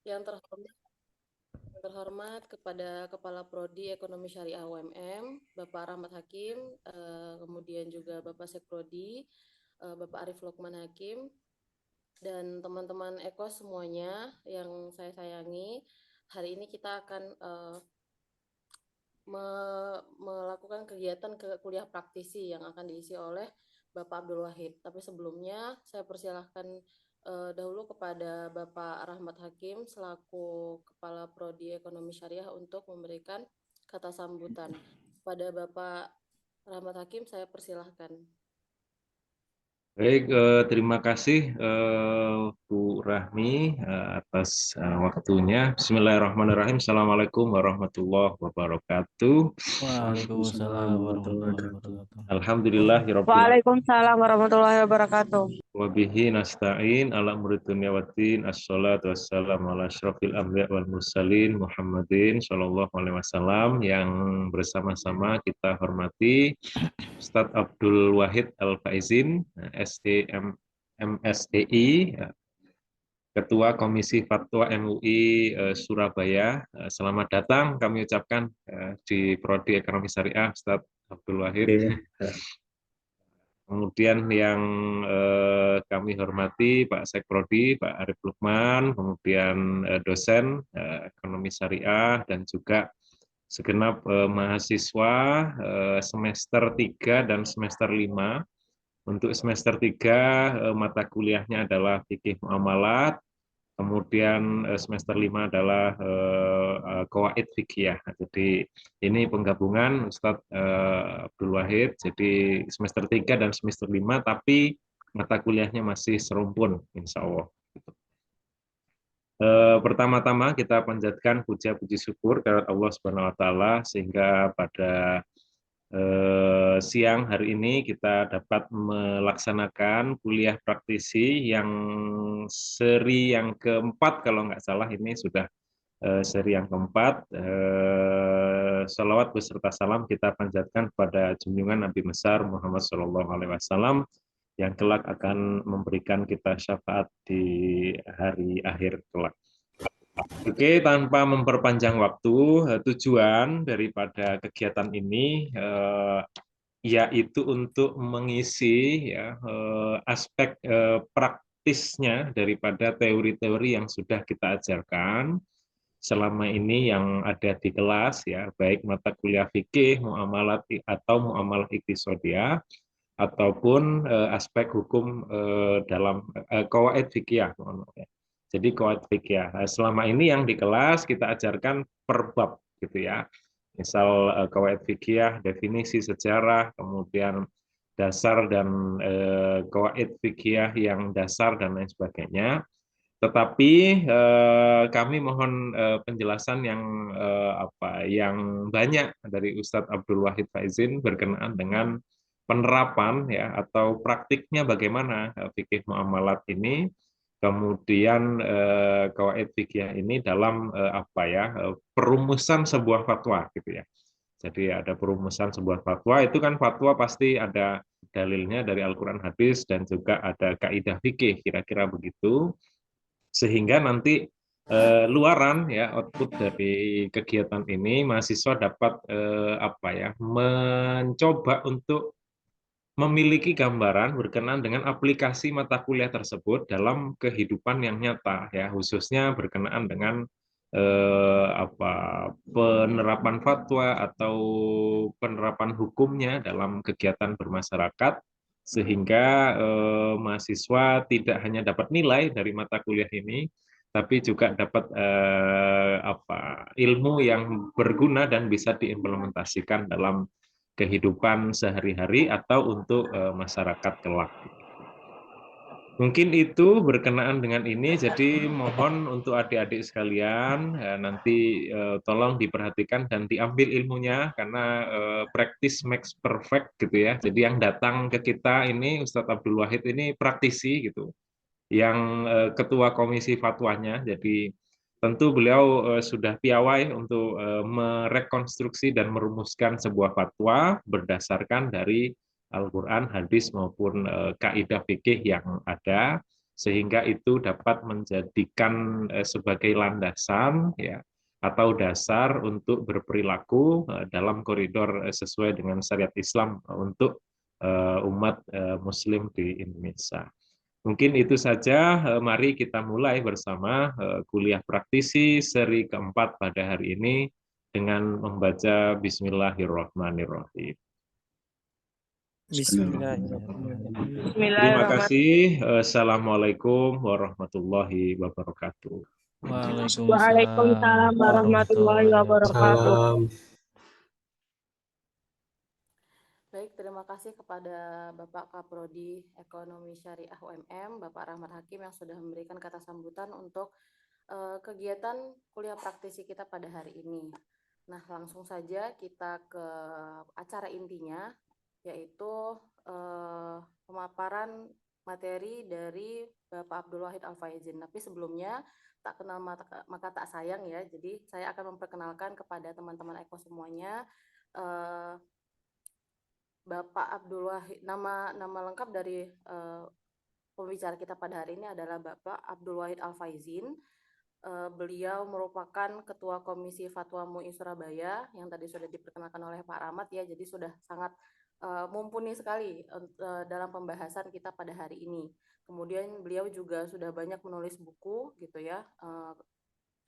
Yang terhormat kepada Kepala Prodi Ekonomi Syariah UMM, Bapak Rahmat Hakim, kemudian juga Bapak Sekprodi, Bapak Arif Lukman Hakim, dan teman-teman Eko semuanya yang saya sayangi. Hari ini kita akan melakukan kegiatan kuliah praktisi yang akan diisi oleh Bapak Abdul Wahid. Tapi sebelumnya saya persilahkan dahulu kepada Bapak Rahmat Hakim selaku Kepala Prodi Ekonomi Syariah untuk memberikan kata sambutan. Pada Bapak Rahmat Hakim saya persilahkan. Baik, terima kasih Bu Rahmi atas waktunya. Bismillahirrahmanirrahim. Assalamualaikum warahmatullahi wabarakatuh. Waalaikumsalam warahmatullahi wabarakatuh. Alhamdulillahirabbil Waalaikumsalam warahmatullahi wabarakatuh. wabihi nasta'in ala murid dunya waddin. Assalatu wassalamu ala asyrafil anbiya wal mursalin Muhammadin sallallahu alaihi wasallam. Yang bersama-sama kita hormati Ustadz Abdul Wahid Al-Faizin, SEM MSEI, Ketua Komisi Fatwa MUI Surabaya. Selamat datang kami ucapkan di Prodi Ekonomi Syariah Ustadz Abdul Wahid. Kemudian yang kami hormati Pak Sekprodi, Pak Arif Lukman, kemudian dosen Ekonomi Syariah dan juga segenap mahasiswa semester 3 dan semester 5. Untuk semester 3 mata kuliahnya adalah fikih muamalat, kemudian semester 5 adalah qawaid fikih. Jadi ini penggabungan Ustadz Abdul Wahid, jadi semester 3 dan semester 5, tapi mata kuliahnya masih serumpun, insya Allah. Pertama-tama kita panjatkan puja-puji syukur kepada Allah Subhanahu wa Ta'ala, sehingga pada siang hari ini kita dapat melaksanakan kuliah praktisi yang seri yang keempat, kalau nggak salah ini sudah seri yang keempat. Salawat beserta salam kita panjatkan pada junjungan Nabi besar Muhammad SAW yang kelak akan memberikan kita syafaat di hari akhir kelak. Oke, tanpa memperpanjang waktu, tujuan daripada kegiatan ini yaitu untuk mengisi ya, aspek praktisnya daripada teori-teori yang sudah kita ajarkan selama ini yang ada di kelas, ya, baik mata kuliah fikih, muamalat atau muamalah iqtisadiyah, ataupun aspek hukum dalam qawaid fikih. Jadi qawaid fikih. Selama ini yang di kelas kita ajarkan per bab gitu ya. Misal qawaid fikih, definisi sejarah, kemudian dasar dan qawaid fikih yang dasar dan lain sebagainya. Tetapi kami mohon penjelasan yang banyak dari Ustadz Abdul Wahid Faizin berkenaan dengan penerapan ya atau praktiknya bagaimana fikih muamalat ini, kemudian qawaid fikih ini dalam perumusan sebuah fatwa gitu ya. Jadi ada perumusan sebuah fatwa, itu kan fatwa pasti ada dalilnya dari Al-Qur'an, hadis, dan juga ada kaidah fikih, kira-kira begitu. Sehingga nanti luaran ya output dari kegiatan ini mahasiswa dapat mencoba untuk memiliki gambaran berkenaan dengan aplikasi mata kuliah tersebut dalam kehidupan yang nyata ya, khususnya berkenaan dengan penerapan fatwa atau penerapan hukumnya dalam kegiatan bermasyarakat, sehingga mahasiswa tidak hanya dapat nilai dari mata kuliah ini, tapi juga dapat ilmu yang berguna dan bisa diimplementasikan dalam kehidupan sehari-hari atau untuk masyarakat kelak. Mungkin itu berkenaan dengan ini, jadi mohon untuk adik-adik sekalian nanti tolong diperhatikan dan diambil ilmunya, karena practice makes perfect gitu ya. Jadi yang datang ke kita ini Ustadz Abdul Wahid ini praktisi gitu, yang ketua komisi fatwanya, jadi tentu beliau sudah piawai untuk merekonstruksi dan merumuskan sebuah fatwa berdasarkan dari Al-Quran, hadis maupun kaidah fikih yang ada. sehingga itu dapat menjadikan sebagai landasan ya atau dasar untuk berperilaku dalam koridor sesuai dengan syariat Islam untuk umat Muslim di Indonesia. Mungkin itu saja, mari kita mulai bersama kuliah praktisi seri keempat pada hari ini dengan membaca Bismillahirrahmanirrahim. Bismillahirrahmanirrahim. Terima kasih. Assalamualaikum warahmatullahi wabarakatuh. Waalaikumsalam warahmatullahi wabarakatuh. Salam. Baik, terima kasih kepada Bapak Kaprodi Ekonomi Syariah UMM, Bapak Rahmat Hakim yang sudah memberikan kata sambutan untuk kegiatan kuliah praktisi kita pada hari ini. Nah, langsung saja kita ke acara intinya, yaitu pemaparan materi dari Bapak Abdul Wahid Al-Faizin. Tapi sebelumnya, tak kenal maka tak sayang ya, jadi saya akan memperkenalkan kepada teman-teman Eko semuanya, Bapak Abdul Wahid, nama lengkap dari pembicara kita pada hari ini adalah Bapak Abdul Wahid Al-Faizin. Beliau merupakan Ketua Komisi Fatwa MUI Surabaya yang tadi sudah diperkenalkan oleh Pak Rahmat ya, jadi sudah sangat mumpuni sekali dalam pembahasan kita pada hari ini. Kemudian beliau juga sudah banyak menulis buku gitu ya.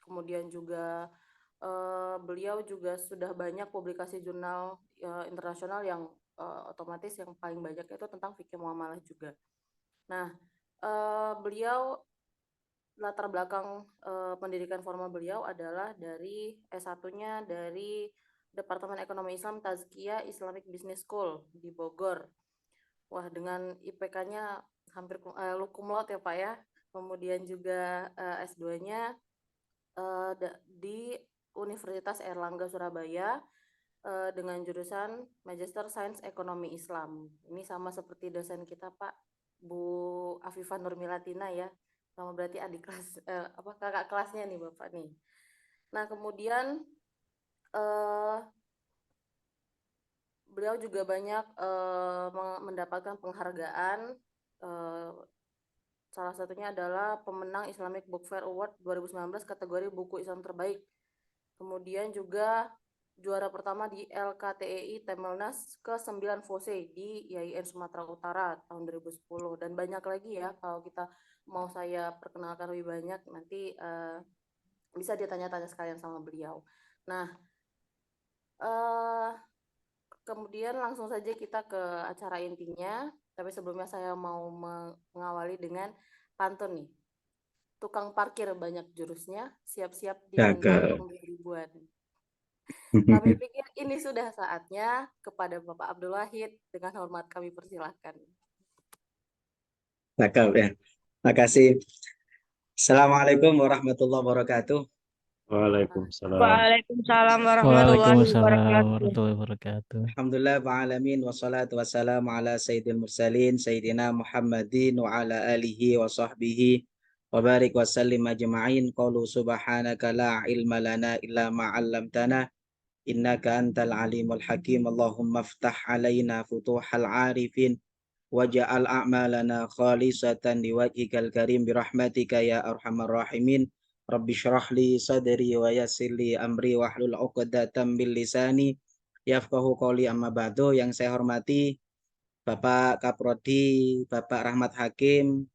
Kemudian juga beliau juga sudah banyak publikasi jurnal internasional yang otomatis yang paling banyak itu tentang fikih muamalah juga. Nah, beliau latar belakang pendidikan formal beliau adalah dari S1-nya dari Departemen Ekonomi Islam Tazkiyah Islamic Business School di Bogor. Wah, dengan IPK-nya hampir cum laude ya Pak ya. Kemudian juga S2-nya di Universitas Airlangga Surabaya dengan jurusan Magister Sains Ekonomi Islam. Ini sama seperti dosen kita Pak, Bu Afifah Nurmilatina ya. Sama berarti adik kelas kakak kelasnya nih Bapak nih. Nah, kemudian beliau juga banyak mendapatkan penghargaan. Salah satunya adalah pemenang Islamic Book Fair Award 2019 kategori buku Islam terbaik. Kemudian juga juara pertama di LKTEI Temelnas ke-9 FOSE di IAIN Sumatera Utara tahun 2010 dan banyak lagi ya. Kalau kita mau saya perkenalkan lebih banyak nanti bisa ditanya-tanya sekalian sama beliau. Nah, kemudian langsung saja kita ke acara intinya. Tapi sebelumnya saya mau mengawali dengan pantun nih. Tukang parkir banyak jurusnya, siap-siap diminta uang ribuan. Kami pikir ini sudah saatnya kepada Bapak Abdul Wahid, dengan hormat kami persilahkan. Cakep ya. Makasih. Assalamualaikum warahmatullahi wabarakatuh. Waalaikumsalam. Waalaikumsalam warahmatullahi wabarakatuh. Alhamdulillah wa'alamin wassalatu wassalamu ala sayyidil mursalin sayyidina Muhammadin wa ala alihi wa sahbihi wa barik wa sallim ajma'in. Qalu subhanaka la ilma lana illa ma 'allamtana innaka antal alimul hakim. Allahumma aftah alaina futuhal arifin waj'al a'malana khalisatan liwajhikal karim birahmatika ya arhamar rahimin. Rabbi syrah li sadri wa yassir li amri wahlul 'uqdatam min lisani yafqahu qawli. Amma ba'du. Yang saya hormati Bapak Kaprodi, Bapak Rahmat Hakim,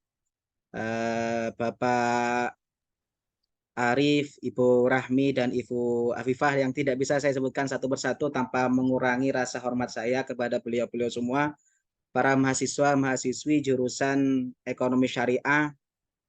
Bapak Arif, Ibu Rahmi, dan Ibu Afifah yang tidak bisa saya sebutkan satu persatu tanpa mengurangi rasa hormat saya kepada beliau-beliau semua, para mahasiswa, mahasiswi jurusan Ekonomi Syariah,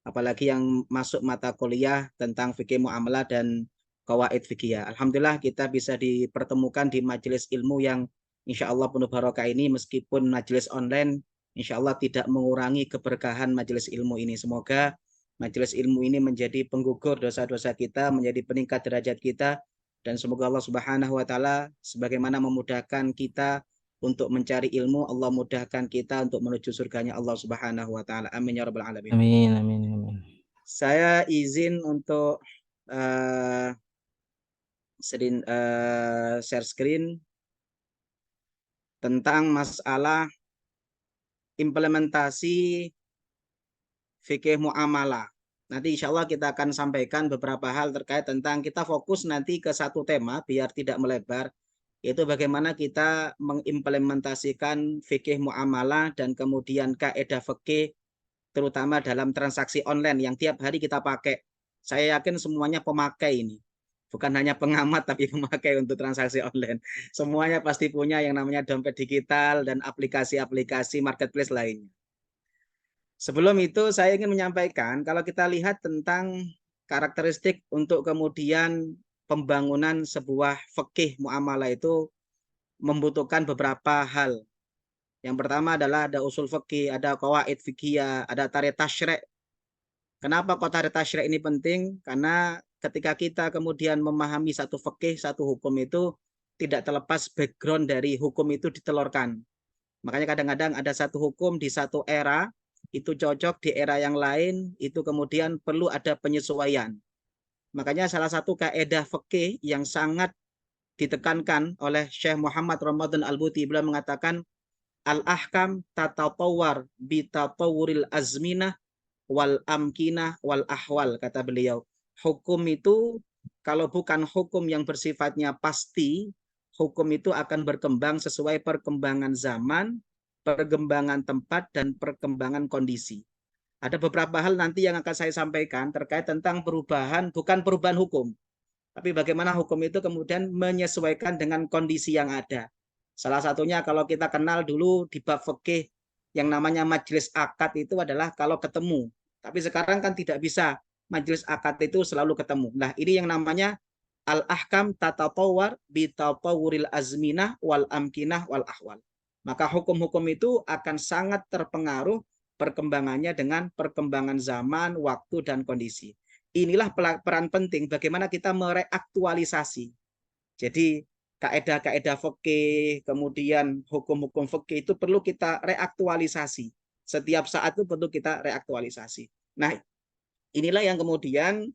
apalagi yang masuk mata kuliah tentang fikih muamalah dan qawaid fikih. Alhamdulillah kita bisa dipertemukan di majelis ilmu yang insya Allah penuh barokah ini, meskipun majelis online, insya Allah tidak mengurangi keberkahan majelis ilmu ini. Semoga majelis ilmu ini menjadi penggugur dosa-dosa kita, menjadi peningkat derajat kita, dan semoga Allah Subhanahu wa Ta'ala sebagaimana memudahkan kita untuk mencari ilmu, Allah mudahkan kita untuk menuju surganya Allah Subhanahu wa Ta'ala. Amin ya rabbal alamin. Amin, amin, amin. Saya izin untuk share screen tentang masalah implementasi fikih muamalah. Nanti insya Allah kita akan sampaikan beberapa hal terkait tentang kita fokus nanti ke satu tema biar tidak melebar, yaitu bagaimana kita mengimplementasikan fikih muamalah dan kemudian kaidah fikih terutama dalam transaksi online yang tiap hari kita pakai. Saya yakin semuanya pemakai ini. Bukan hanya pengamat tapi pemakai untuk transaksi online. Semuanya pasti punya yang namanya dompet digital dan aplikasi-aplikasi marketplace lainnya. Sebelum itu saya ingin menyampaikan kalau kita lihat tentang karakteristik untuk kemudian pembangunan sebuah fikih muamalah itu membutuhkan beberapa hal. Yang pertama adalah ada usul fikih, ada qawaid fikih, ada tarikh tasyri'. Kenapa kok tarikh tasyri' ini penting? Karena ketika kita kemudian memahami satu fikih, satu hukum itu tidak terlepas background dari hukum itu ditelurkan. Makanya kadang-kadang ada satu hukum di satu era, itu cocok di era yang lain, itu kemudian perlu ada penyesuaian. Makanya salah satu kaidah fikih yang sangat ditekankan oleh Syekh Muhammad Ramadan Al-Buti, beliau mengatakan al-ahkam tatatawwar bitatawuril azminah wal amkinah wal ahwal, kata beliau. Hukum itu kalau bukan hukum yang bersifatnya pasti, hukum itu akan berkembang sesuai perkembangan zaman, perkembangan tempat, dan perkembangan kondisi. Ada beberapa hal nanti yang akan saya sampaikan terkait tentang perubahan, bukan perubahan hukum, tapi bagaimana hukum itu kemudian menyesuaikan dengan kondisi yang ada. Salah satunya kalau kita kenal dulu di bab fikih yang namanya majelis akad itu adalah kalau ketemu. Tapi sekarang kan tidak bisa majelis akad itu selalu ketemu. Nah, ini yang namanya al-ahkam tatatawwar bitatawuril azminah wal amkinah wal ahwal. Maka hukum-hukum itu akan sangat terpengaruh perkembangannya dengan perkembangan zaman, waktu, dan kondisi. Inilah peran penting bagaimana kita mereaktualisasi. Jadi kaidah-kaidah fikih, kemudian hukum-hukum fikih itu perlu kita reaktualisasi. Setiap saat itu perlu kita reaktualisasi. Nah, inilah yang kemudian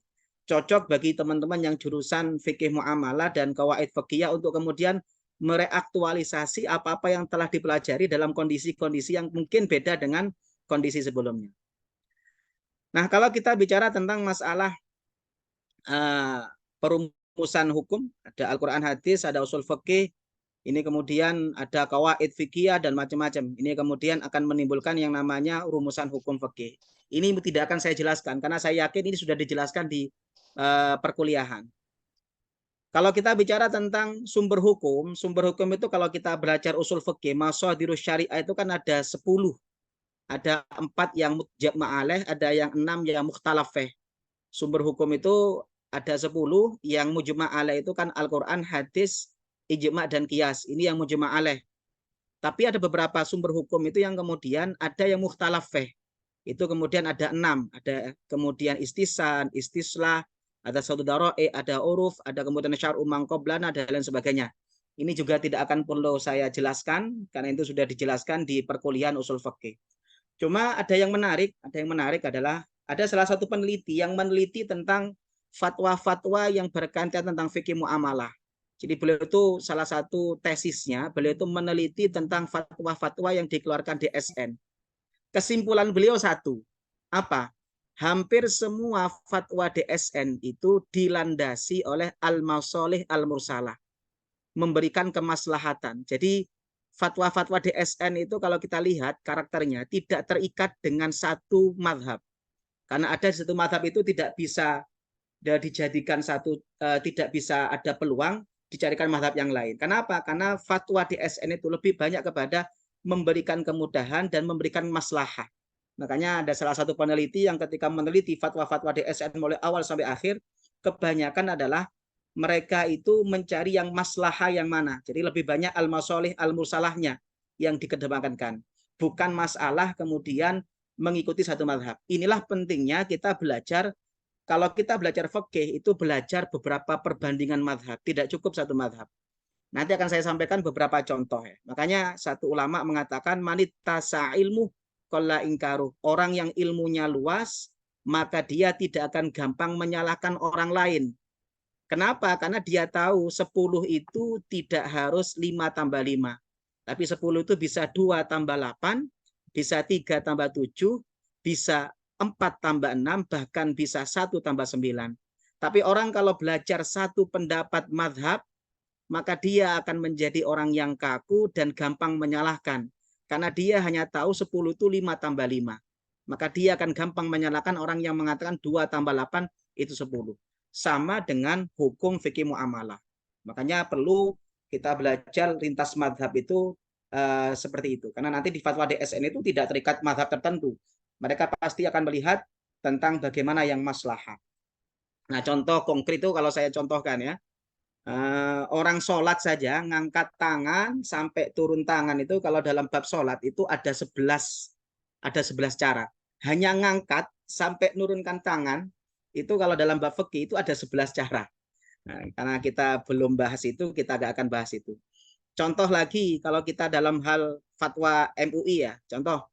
cocok bagi teman-teman yang jurusan fikih muamalah dan qawaid fikih untuk kemudian mereaktualisasi apa-apa yang telah dipelajari dalam kondisi-kondisi yang mungkin beda dengan kondisi sebelumnya. Nah, kalau kita bicara tentang masalah perumusan hukum, ada Al-Quran hadis, ada usul fikih, ini kemudian ada qawaid fikih dan macam-macam. Ini kemudian akan menimbulkan yang namanya rumusan hukum fikih. Ini tidak akan saya jelaskan karena saya yakin ini sudah dijelaskan di perkuliahan. Kalau kita bicara tentang sumber hukum itu kalau kita belajar usul fikih, masadirus syariah itu kan ada 10. Ada 4 yang mujma' alaih, ada yang 6 yang mukhtalafeh. Sumber hukum itu ada 10, yang mujma' alaih itu kan Al-Quran, hadis, ijma' dan qiyas. Ini yang mujma' alaih. Tapi ada beberapa sumber hukum itu yang kemudian ada yang mukhtalafeh. Itu kemudian ada 6. Ada kemudian istisan, istislah, ada satu daro'i, ada uruf, ada kemudian syar'u mangqoblana, dan lain sebagainya. Ini juga tidak akan perlu saya jelaskan, karena itu sudah dijelaskan di perkuliahan usul fikih. Cuma ada yang menarik adalah ada salah satu peneliti yang meneliti tentang fatwa-fatwa yang berkaitan tentang fikih muamalah. Jadi beliau itu salah satu tesisnya, beliau itu meneliti tentang fatwa-fatwa yang dikeluarkan di SN. Kesimpulan beliau satu, apa? Hampir semua fatwa DSN itu dilandasi oleh al-masalih al-mursalah, memberikan kemaslahatan. Jadi fatwa-fatwa DSN itu kalau kita lihat karakternya tidak terikat dengan satu madhab. Karena ada satu madhab itu tidak bisa dijadikan satu, tidak bisa ada peluang dicarikan madhab yang lain. Kenapa? Karena fatwa DSN itu lebih banyak kepada memberikan kemudahan dan memberikan maslahah. Makanya ada salah satu peneliti yang ketika meneliti fatwa-fatwa DSN mulai awal sampai akhir, kebanyakan adalah mereka itu mencari yang maslahah yang mana. Jadi lebih banyak al-masalih al-mursalahnya yang dikedepankan. Bukan masalah kemudian mengikuti satu mazhab. Inilah pentingnya kita belajar. Kalau kita belajar fikih itu belajar beberapa perbandingan mazhab. Tidak cukup satu mazhab. Nanti akan saya sampaikan beberapa contoh. Ya. Makanya satu ulama mengatakan manitasa ilmu qalla ingkaruh. Orang yang ilmunya luas, maka dia tidak akan gampang menyalahkan orang lain. Kenapa? Karena dia tahu 10 itu tidak harus 5 tambah 5. Tapi 10 itu bisa 2 tambah 8, bisa 3 tambah 7, bisa 4 tambah 6, bahkan bisa 1 tambah 9. Tapi orang kalau belajar satu pendapat madhab, maka dia akan menjadi orang yang kaku dan gampang menyalahkan. Karena dia hanya tahu 10 itu 5 tambah 5. Maka dia akan gampang menyalahkan orang yang mengatakan 2 tambah 8 itu 10. Sama dengan hukum fikih muamalah. Makanya perlu kita belajar lintas madhab itu seperti itu. Karena nanti di fatwa DSN itu tidak terikat madhab tertentu. Mereka pasti akan melihat tentang bagaimana yang maslahah. Nah, contoh konkret itu kalau saya contohkan ya, orang sholat saja ngangkat tangan sampai turun tangan itu kalau dalam bab sholat itu ada 11 cara. Hanya ngangkat sampai nurunkan tangan itu kalau dalam bab fikih itu ada 11 cara. Nah, karena kita belum bahas itu, kita gak akan bahas itu. Contoh lagi kalau kita dalam hal fatwa MUI ya, contoh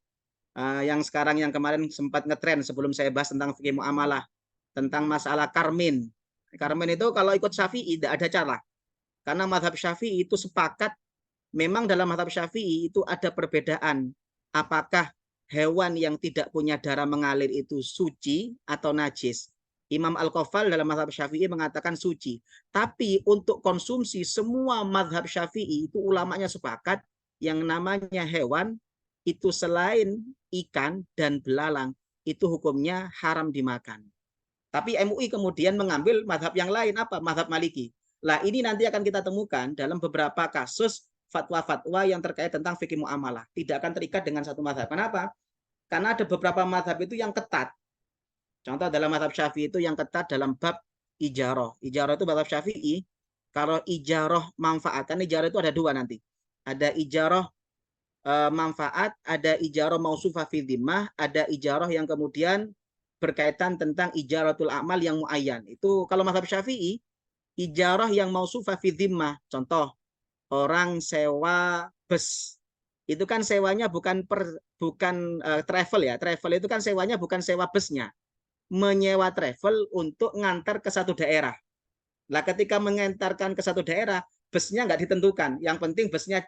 yang sekarang yang kemarin sempat ngetren sebelum saya bahas tentang fikih muamalah, tentang masalah karmin. Karmin itu kalau ikut Syafi'i tidak ada cara. Karena mazhab Syafi'i itu sepakat, memang dalam mazhab Syafi'i itu ada perbedaan. Apakah hewan yang tidak punya darah mengalir itu suci atau najis? Imam Al-Qafal dalam mazhab Syafi'i mengatakan suci. Tapi untuk konsumsi semua mazhab Syafi'i itu ulamanya sepakat yang namanya hewan itu selain ikan dan belalang itu hukumnya haram dimakan. Tapi MUI kemudian mengambil mazhab yang lain, apa? Mazhab Maliki. Lah ini nanti akan kita temukan dalam beberapa kasus fatwa-fatwa yang terkait tentang fikih muamalah. Tidak akan terikat dengan satu mazhab. Kenapa? Karena ada beberapa mazhab itu yang ketat. Contoh dalam mazhab Syafi'i itu yang ketat dalam bab ijarah. Ijarah itu mazhab Syafi'i. Kalau ijarah manfaat, kan ijarah itu ada dua nanti. Ada ijarah manfaat, ada ijarah mausufah fi dhimmah, ada ijarah yang kemudian berkaitan tentang ijaratul amal yang muayyan. Itu kalau mazhab Syafi'i, ijarah yang mausufah fi dhimmah. Contoh, orang sewa bus. Itu kan sewanya bukan travel ya. Travel itu kan sewanya bukan sewa busnya. Menyewa travel untuk ngantar ke satu daerah. Lah ketika mengantarkan ke satu daerah, busnya nggak ditentukan. Yang penting busnya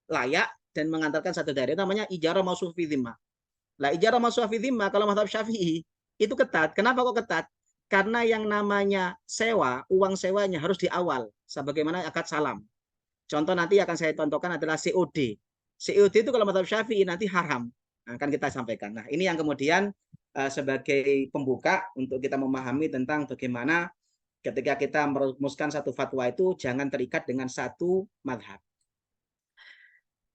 layak dan mengantarkan satu daerah. Itu namanya ijarah mausufah fi dhimmah. Lah ijarah mausufah fi dhimmah kalau mazhab Syafi'i itu ketat. Kenapa kok ketat? Karena yang namanya sewa, uang sewanya harus di awal, sebagaimana akad salam. Contoh nanti akan saya contohkan adalah COD. COD itu kalau mazhab Syafi'i nanti haram. Nah, akan kita sampaikan. Nah, ini yang kemudian sebagai pembuka untuk kita memahami tentang bagaimana ketika kita merumuskan satu fatwa itu jangan terikat dengan satu mazhab.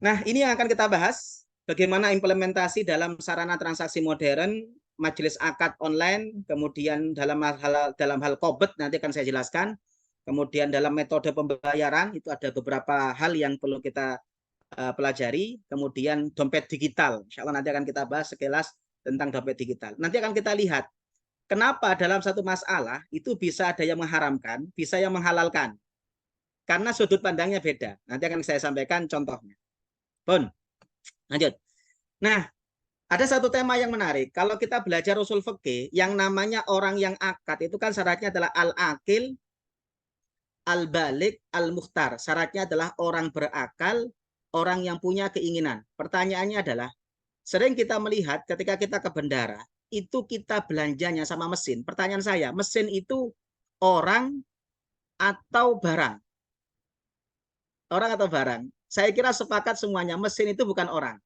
Nah, ini yang akan kita bahas. Bagaimana implementasi dalam sarana transaksi modern, majelis akad online, kemudian dalam hal qobet nanti akan saya jelaskan. Kemudian dalam metode pembayaran itu ada beberapa hal yang perlu kita pelajari. Kemudian dompet digital, insya Allah nanti akan kita bahas sekilas tentang dompet digital. Nanti akan kita lihat kenapa dalam satu masalah itu bisa ada yang mengharamkan, bisa yang menghalalkan. Karena sudut pandangnya beda. Nanti akan saya sampaikan contohnya. Pun, lanjut. Nah, ada satu tema yang menarik. Kalau kita belajar usul fikih, yang namanya orang yang akad itu kan syaratnya adalah al-akil, al-balik, al-mukhtar. Syaratnya adalah orang berakal, orang yang punya keinginan. Pertanyaannya adalah, sering kita melihat ketika kita ke bendara, itu kita belanjanya sama mesin. Pertanyaan saya, mesin itu orang atau barang? Orang atau barang? Saya kira sepakat semuanya, mesin itu bukan orang.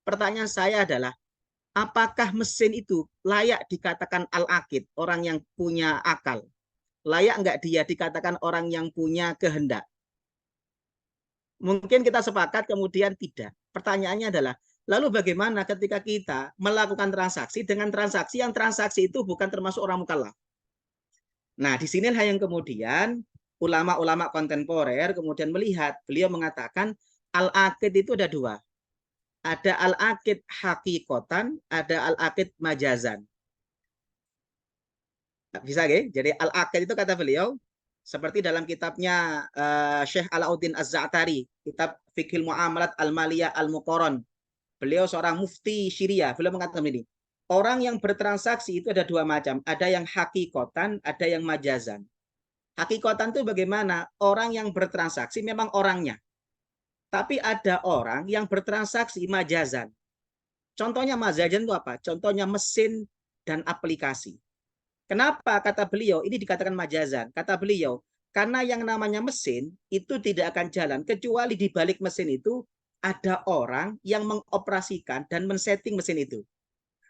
Pertanyaan saya adalah, apakah mesin itu layak dikatakan al-akid, orang yang punya akal? Layak enggak dia dikatakan orang yang punya kehendak? Mungkin kita sepakat, kemudian tidak. Pertanyaannya adalah, lalu bagaimana ketika kita melakukan transaksi dengan transaksi yang transaksi itu bukan termasuk orang mukallaf? Nah, di sinilah yang kemudian ulama-ulama kontemporer kemudian melihat, beliau mengatakan al-akid itu ada dua. Ada al-akid hakikotan, ada al-akid majazan. Bisa ya? Jadi al-akid itu kata beliau, seperti dalam kitabnya Syekh Alauddin Az-Za'tari, kitab Fiqhul Muamalat Al-Maliyah Al-Muqarran. Beliau seorang mufti Syria. Beliau mengatakan ini, orang yang bertransaksi itu ada dua macam. Ada yang hakikotan, ada yang majazan. Hakikotan itu bagaimana? Orang yang bertransaksi memang orangnya. Tapi ada orang yang bertransaksi majazan. Contohnya majazan itu apa? Contohnya mesin dan aplikasi. Kenapa kata beliau ini dikatakan majazan? Kata beliau, karena yang namanya mesin itu tidak akan jalan kecuali di balik mesin itu ada orang yang mengoperasikan dan men-setting mesin itu.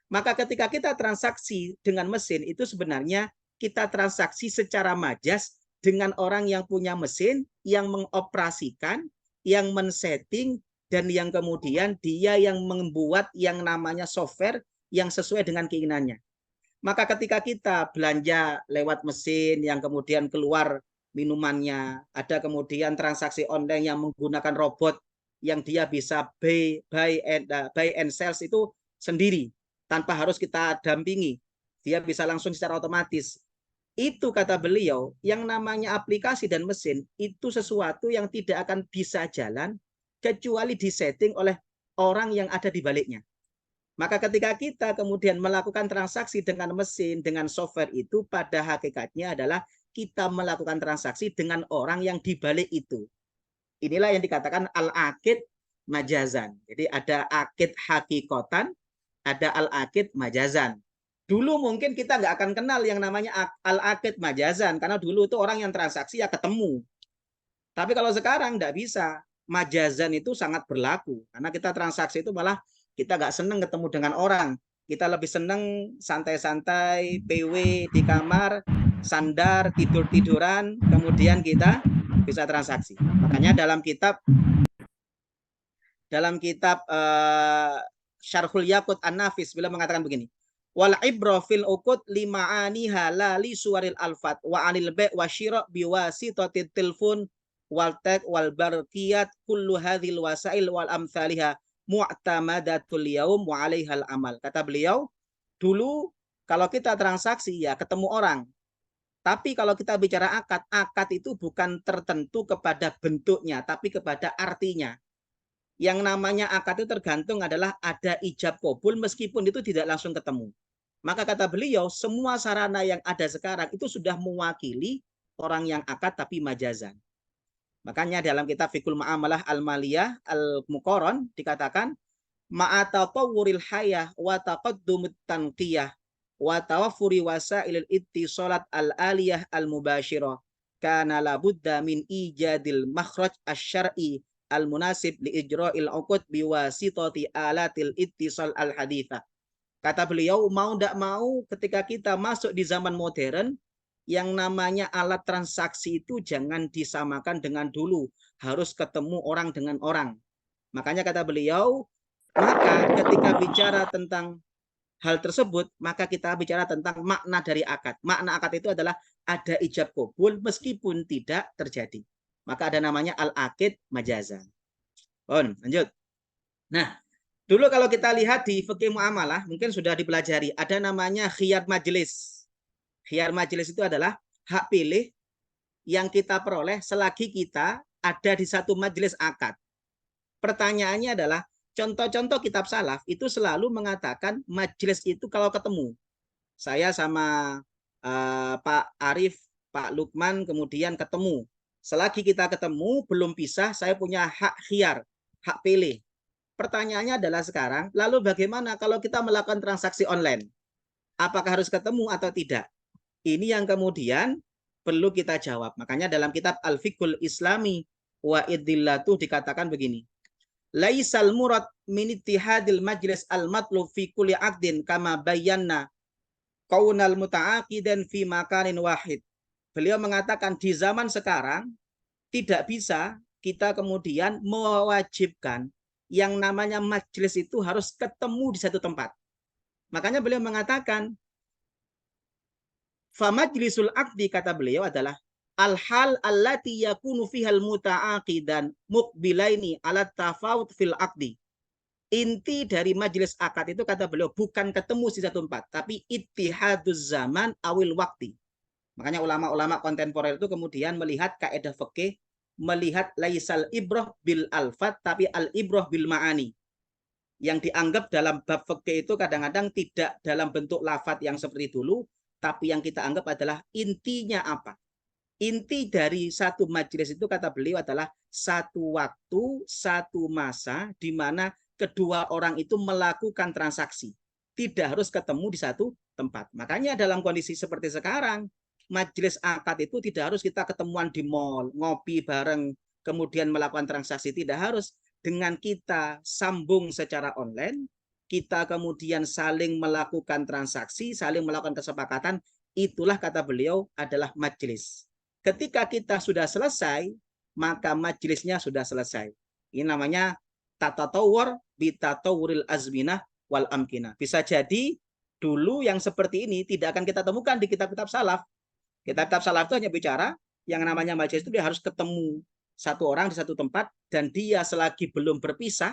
Maka ketika kita transaksi dengan mesin itu sebenarnya kita transaksi secara majas dengan orang yang punya mesin, yang mengoperasikan, yang men-setting, dan yang kemudian dia yang membuat yang namanya software yang sesuai dengan keinginannya. Maka ketika kita belanja lewat mesin yang kemudian keluar minumannya, ada kemudian transaksi online yang menggunakan robot yang dia bisa buy and sales itu sendiri tanpa harus kita dampingi. Dia bisa langsung secara otomatis. Itu kata beliau, yang namanya aplikasi dan mesin itu sesuatu yang tidak akan bisa jalan kecuali disetting oleh orang yang ada di baliknya. Maka ketika kita kemudian melakukan transaksi dengan mesin, dengan software itu pada hakikatnya adalah kita melakukan transaksi dengan orang yang di balik itu. Inilah yang dikatakan al-akid majazan. Jadi ada akid hakikotan, ada al-akid majazan. Dulu mungkin kita nggak akan kenal yang namanya al-akid majazan, karena dulu itu orang yang transaksi ya ketemu. Tapi kalau sekarang nggak bisa. Majazan itu sangat berlaku, karena kita transaksi itu malah kita nggak seneng ketemu dengan orang. Kita lebih seneng santai-santai, PW di kamar, sandar, tidur-tiduran, kemudian kita bisa transaksi. Makanya dalam kitab Syarhul Yaqut An-Nafis beliau mengatakan begini. Wal ibra fil uqud limaaniha la li suwaril alfat wa anil bai' wa syira' biwasitatit tilfun wal tag wal barqiyat kullu hadhil wasail wal amsalihha mu'tamadatul yaum wa 'alaihal amal. Kata beliau, dulu kalau kita transaksi ya ketemu orang. Tapi kalau kita bicara akad, akad itu bukan tertentu kepada bentuknya, tapi kepada artinya. Yang namanya akad itu tergantung adalah ada ijab kabul meskipun itu tidak langsung ketemu. Maka kata beliau, semua sarana yang ada sekarang itu sudah mewakili orang yang akad tapi majazan. Makanya dalam kitab Fiqhul Muamalah Al-Maliyah Al-Muqarran dikatakan ma'atatawwuril hayah wa taqaddumut tanqiyah wa tawaffuri wasailil ittisalat al-aliyah al-mubashirah kana labudda min ijadil makhraj asy-syar'i al-munasib li ijra'il 'uqud biwasitati alatil ittisal al-haditsah. Kata beliau, mau tidak mau ketika kita masuk di zaman modern, yang namanya alat transaksi itu jangan disamakan dengan dulu. Harus ketemu orang dengan orang. Makanya kata beliau, maka ketika bicara tentang hal tersebut, maka kita bicara tentang makna dari akad. Makna akad itu adalah ada ijab kabul meskipun tidak terjadi. Maka ada namanya al-akid majazan. Lanjut. Nah, dulu kalau kita lihat di fikih muamalah, mungkin sudah dipelajari, ada namanya khiyar majelis. Khiyar majelis itu adalah hak pilih yang kita peroleh selagi kita ada di satu majelis akad. Pertanyaannya adalah, contoh-contoh kitab salaf itu selalu mengatakan majelis itu kalau ketemu. Saya sama Pak Arif, Pak Lukman kemudian ketemu. Selagi kita ketemu, belum pisah, saya punya hak khiyar, hak pilih. Pertanyaannya adalah sekarang, lalu bagaimana kalau kita melakukan transaksi online? Apakah harus ketemu atau tidak? Ini yang kemudian perlu kita jawab. Makanya dalam kitab Al-Fiqhul Islami wa Idillatuh dikatakan begini. Laisal murad min ittihadil majlis al-matlub fi kulli aqdin kama bayyana qaunal muta'aqidan fi makanin wahid. Beliau mengatakan di zaman sekarang tidak bisa kita kemudian mewajibkan yang namanya majlis itu harus ketemu di satu tempat. Makanya beliau mengatakan famajlisul aqdi kata beliau adalah al-hal allati yakunu fihal muta'aqidan muqbilaini ala tafawut fil aqdi. Inti dari majelis akad itu kata beliau bukan ketemu di satu tempat, tapi ittihaduz zaman awil waqti. Makanya ulama-ulama kontemporer itu kemudian melihat kaidah fikih, melihat laisal ibrah bil alfat tapi al ibrah bil ma'ani. Yang dianggap dalam bab fikih itu kadang-kadang tidak dalam bentuk lafat yang seperti dulu, tapi yang kita anggap adalah intinya apa? Inti dari satu majelis itu kata beliau adalah satu waktu, satu masa di mana kedua orang itu melakukan transaksi. Tidak harus ketemu di satu tempat. Makanya dalam kondisi seperti sekarang, majelis akad itu tidak harus kita ketemuan di mall, ngopi bareng, kemudian melakukan transaksi. Tidak harus. Dengan kita sambung secara online, kita kemudian saling melakukan transaksi, saling melakukan kesepakatan, itulah kata beliau adalah majelis. Ketika kita sudah selesai, maka majelisnya sudah selesai. Ini namanya tatatawur bitatawuril azminah wal amkinah. Bisa jadi dulu yang seperti ini tidak akan kita temukan di kitab-kitab salaf. Kitab-kitab salaf itu hanya bicara yang namanya majelis itu dia harus ketemu satu orang di satu tempat dan dia selagi belum berpisah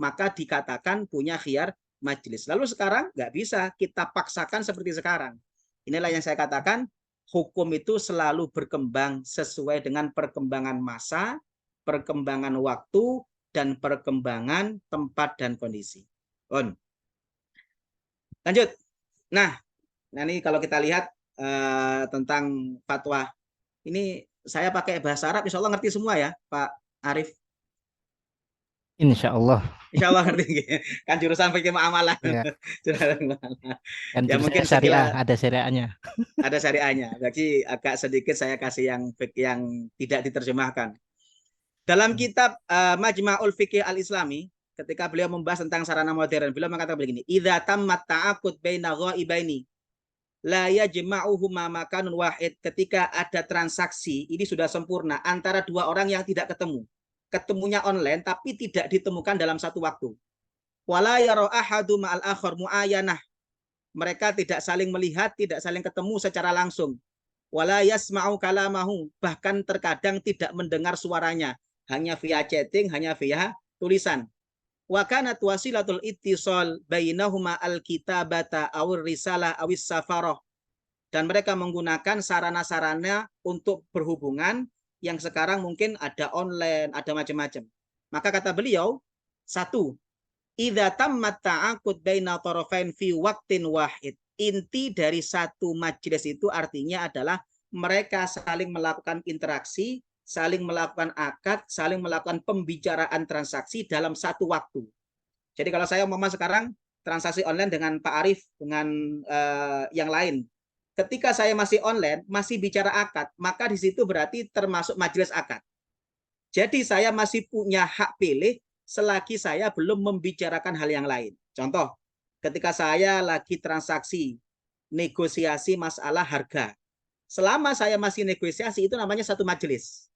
maka dikatakan punya khiyar majelis. Lalu sekarang nggak bisa kita paksakan seperti sekarang. Inilah yang saya katakan hukum itu selalu berkembang sesuai dengan perkembangan masa, perkembangan waktu, dan perkembangan tempat dan kondisi. Lanjut. Nah ini kalau kita lihat tentang fatwa ini saya pakai bahasa Arab, insya Allah ngerti semua ya Pak Arif. Insya Allah. Insya Allah ngerti. Kan jurusan fikih muamalah. Ya. Kan Ya mungkin syariah, ada syariahnya. Ada syariahnya. Jadi agak sedikit saya kasih yang tidak diterjemahkan. Dalam kitab Majma'ul Fiqih Al-Islami, ketika beliau membahas tentang sarana modern, beliau mengatakan begini, idza tammat ta'aqud baina ghaibaini la yajma'uhuma makanun wahid. Ketika ada transaksi, ini sudah sempurna antara dua orang yang tidak ketemu. Ketemunya online tapi tidak ditemukan dalam satu waktu. Wala yara ahadu ma'al akhar mu'ayanah. Mereka tidak saling melihat, tidak saling ketemu secara langsung. Wala yasma'u kalamahu, bahkan terkadang tidak mendengar suaranya, hanya via chatting, hanya via tulisan. Wa kanat wasilatul ittisal bainahuma al-kitabata awir risalah awis safarah. Dan mereka menggunakan sarana-sarana untuk berhubungan yang sekarang mungkin ada online, ada macam-macam. Maka kata beliau, satu, idza tammat ta'aqud baina tarafain fi waqtin wahid. Inti dari satu majelis itu artinya adalah mereka saling melakukan interaksi, saling melakukan akad, saling melakukan pembicaraan transaksi dalam satu waktu. Jadi kalau saya sekarang transaksi online dengan Pak Arif, dengan yang lain, ketika saya masih online, masih bicara akad, maka di situ berarti termasuk majelis akad. Jadi saya masih punya hak pilih selagi saya belum membicarakan hal yang lain. Contoh, ketika saya lagi transaksi, negosiasi masalah harga. Selama saya masih negosiasi, itu namanya satu majelis.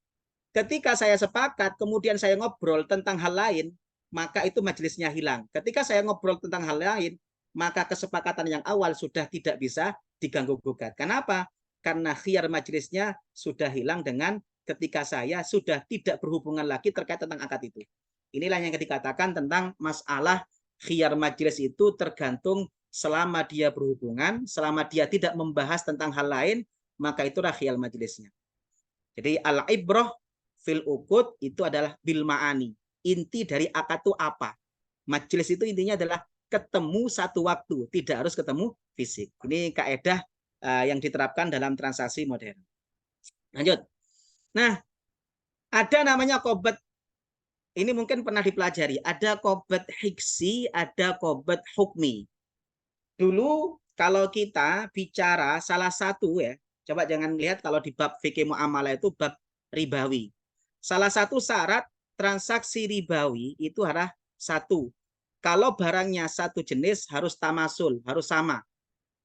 Ketika saya sepakat, kemudian saya ngobrol tentang hal lain, maka itu majelisnya hilang. Ketika saya ngobrol tentang hal lain, maka kesepakatan yang awal sudah tidak bisa diganggu-gugat. Kenapa? Karena khiyar majelisnya sudah hilang dengan ketika saya sudah tidak berhubungan lagi terkait tentang akad itu. Inilah yang dikatakan tentang masalah khiyar majelis itu tergantung selama dia berhubungan, selama dia tidak membahas tentang hal lain, maka itulah khiyar majelisnya. Jadi al-ibrah fil uqud itu adalah bil ma'ani. Inti dari akad itu apa? Majelis itu intinya adalah ketemu satu waktu, tidak harus ketemu fisik. Ini kaidah yang diterapkan dalam transaksi modern. Lanjut. Nah, ada namanya qobat. Ini mungkin pernah dipelajari. Ada qobat hiksi, ada qobat hukmi. Dulu kalau kita bicara salah satu ya, coba jangan lihat kalau di bab fikih muamalah itu bab ribawi. Salah satu syarat transaksi ribawi itu adalah satu. Kalau barangnya satu jenis harus tamasul, harus sama.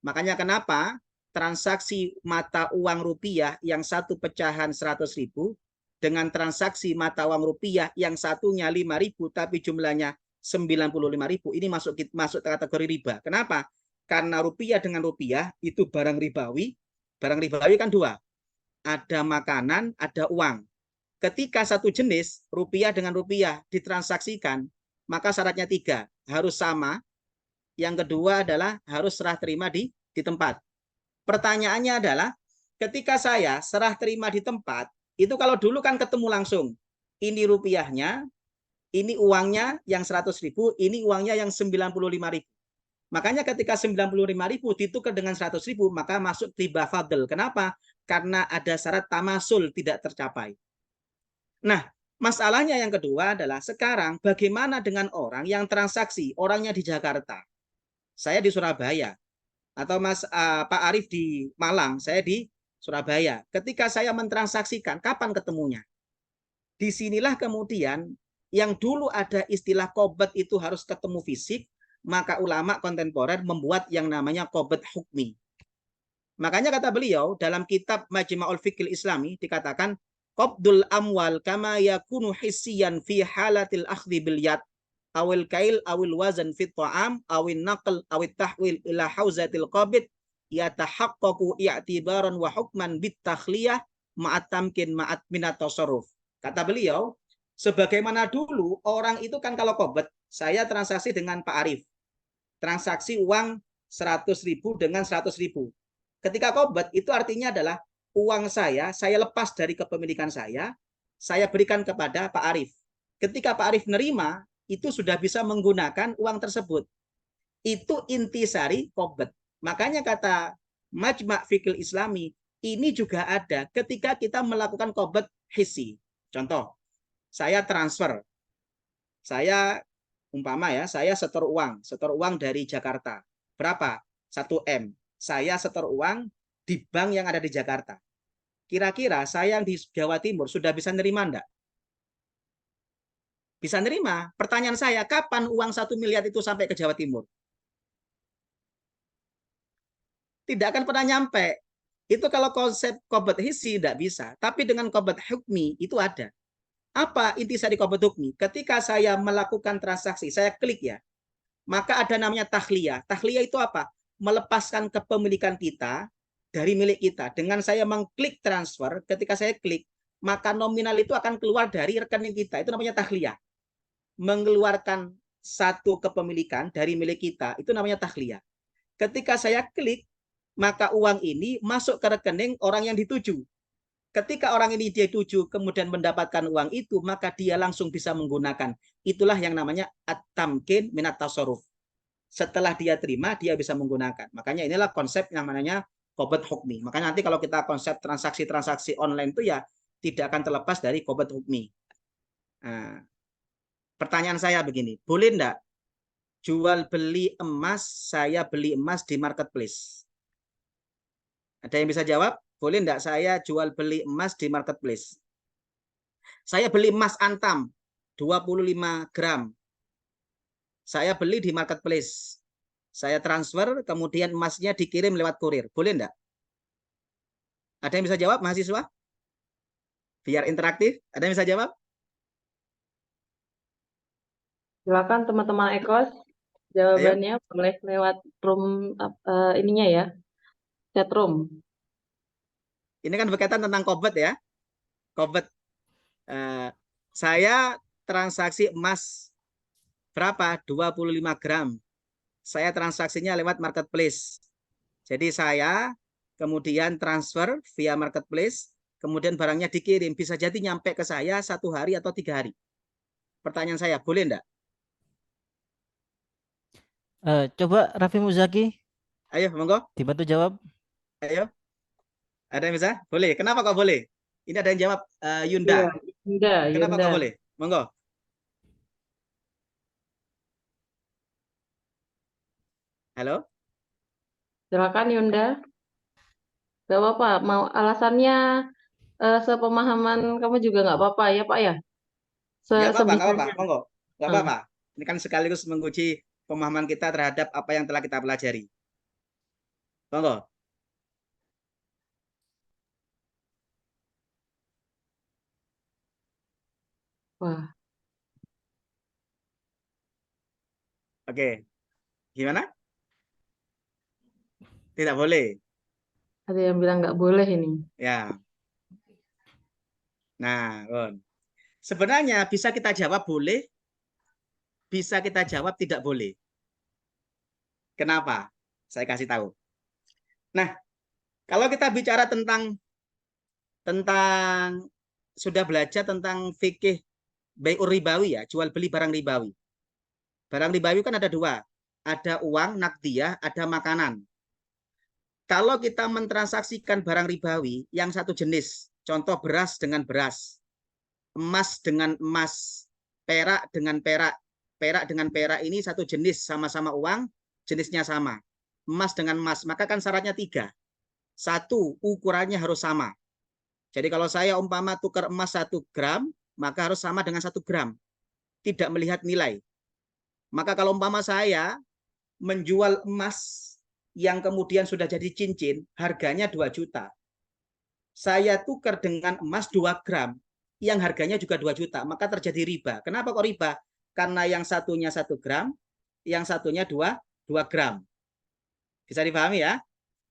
Makanya kenapa transaksi mata uang rupiah yang satu pecahan 100.000 dengan transaksi mata uang rupiah yang satunya 5.000 tapi jumlahnya 95.000 ini masuk kategori riba. Kenapa? Karena rupiah dengan rupiah itu barang ribawi. Barang ribawi kan dua. Ada makanan, ada uang. Ketika satu jenis rupiah dengan rupiah ditransaksikan, maka syaratnya tiga, harus sama. Yang kedua adalah harus serah terima di tempat. Pertanyaannya adalah ketika saya serah terima di tempat, itu kalau dulu kan ketemu langsung. Ini rupiahnya, ini uangnya yang 100.000, ini uangnya yang 95.000. Makanya ketika 95.000 ditukar dengan 100.000, maka masuk riba fadl. Kenapa? Karena ada syarat tamasul tidak tercapai. Nah, masalahnya yang kedua adalah sekarang bagaimana dengan orang yang transaksi, orangnya di Jakarta. Saya di Surabaya. atau Pak Arif di Malang, saya di Surabaya. Ketika saya mentransaksikan, kapan ketemunya? Disinilah kemudian yang dulu ada istilah qobad itu harus ketemu fisik, maka ulama kontemporer membuat yang namanya qobad hukmi. Makanya kata beliau dalam kitab Majma'ul Fiqhil Islami dikatakan qabdul amwal kama yakunu hissiyan fi halatil akhdhi bil yad awil kail awil wazan fit ta'am awil naql awil tahwil ila hauzatil qabid yatahaqqaqu i'tibaran wa hukman bit takhliyah ma'at tamkin ma'at minat tasarruf. Kata beliau, sebagaimana dulu orang itu kan kalau qabd, saya transaksi dengan Pak Arif. Transaksi uang 100.000 dengan 100.000. Ketika qabd itu artinya adalah uang saya lepas dari kepemilikan saya berikan kepada Pak Arif. Ketika Pak Arif nerima, itu sudah bisa menggunakan uang tersebut. Itu intisari qabd. Makanya kata Majma' Fiqhil Islami, ini juga ada ketika kita melakukan qabd hissi. Contoh, saya transfer. Saya umpama ya, saya setor uang dari Jakarta. Berapa? 1 M. Saya setor uang di bank yang ada di Jakarta. Kira-kira saya yang di Jawa Timur sudah bisa nerima enggak? Bisa nerima. Pertanyaan saya, kapan uang 1 miliar itu sampai ke Jawa Timur? Tidak akan pernah nyampe. Itu kalau konsep qabd hissi tidak bisa. Tapi dengan qabd hukmi itu ada. Apa intisari qabd hukmi? Ketika saya melakukan transaksi, saya klik ya. Maka ada namanya takhliyah. Takhliyah itu apa? Melepaskan kepemilikan kita dari milik kita. Dengan saya mengklik transfer, ketika saya klik, maka nominal itu akan keluar dari rekening kita. Itu namanya takhliyah. Mengeluarkan satu kepemilikan dari milik kita, itu namanya takhliyah. Ketika saya klik, maka uang ini masuk ke rekening orang yang dituju. Ketika orang ini dia tuju kemudian mendapatkan uang itu, maka dia langsung bisa menggunakan. Itulah yang namanya at-tamkin minat tasarruf. Setelah dia terima, dia bisa menggunakan. Makanya inilah konsep yang namanya qabd hukmi. Makanya nanti kalau kita konsep transaksi-transaksi online itu ya tidak akan terlepas dari qabd hukmi. Nah, pertanyaan saya begini, boleh enggak jual beli emas, saya beli emas di marketplace? Ada yang bisa jawab? Boleh enggak saya jual beli emas di marketplace? Saya beli emas antam 25 gram. Saya beli di marketplace. Saya transfer, kemudian emasnya dikirim lewat kurir. Boleh enggak? Ada yang bisa jawab, mahasiswa? Biar interaktif. Ada yang bisa jawab? Silakan teman-teman Ekos, jawabannya boleh lewat room ininya ya, chat room. Ini kan berkaitan tentang qabd ya. Qabd. Saya transaksi emas berapa? 25 gram. Saya transaksinya lewat marketplace. Jadi saya kemudian transfer via marketplace, kemudian barangnya dikirim. Bisa jadi nyampe ke saya 1 hari atau 3 hari. Pertanyaan saya, boleh enggak? Coba Raffi Muzaki Ayo, monggo. dibantu jawab. Ayo. Ada yang bisa? Boleh. Kenapa kok boleh? Ini ada yang jawab, Yunda. Yunda, Kenapa kok boleh? Monggo. Halo? Silakan Yunda. Gak apa-apa, mau alasannya sepemahaman kamu juga nggak apa-apa ya Pak ya? Nggak apa-apa, Sebisanya. monggo. Nggak apa-apa. Ini kan sekaligus menguji pemahaman kita terhadap apa yang telah kita pelajari. Monggo. Wah, Oke. Gimana? Tidak boleh. ada yang bilang nggak boleh ini. Ya. Nah, sebenarnya bisa kita jawab boleh, bisa kita jawab tidak boleh. Kenapa? Saya kasih tahu. Nah, kalau kita bicara tentang sudah belajar tentang fikih bai'ur ribawi ya, jual beli barang ribawi. Barang ribawi kan ada 2. Ada uang nakdiyah, ada makanan. Kalau kita mentransaksikan barang ribawi yang satu jenis, contoh beras dengan beras, emas dengan emas, perak dengan perak. Perak dengan perak ini satu jenis, sama-sama uang, jenisnya sama. emas dengan emas, maka kan syaratnya 3. 1, ukurannya harus sama. Jadi kalau saya umpama tukar emas 1 gram, maka harus sama dengan 1 gram. Tidak melihat nilai. Maka kalau umpama saya menjual emas yang kemudian sudah jadi cincin, harganya 2 juta. Saya tukar dengan emas 2 gram, yang harganya juga 2 juta, maka terjadi riba. Kenapa kok riba? Karena yang satunya 1 gram, yang satunya 2 gram. Bisa dipahami ya?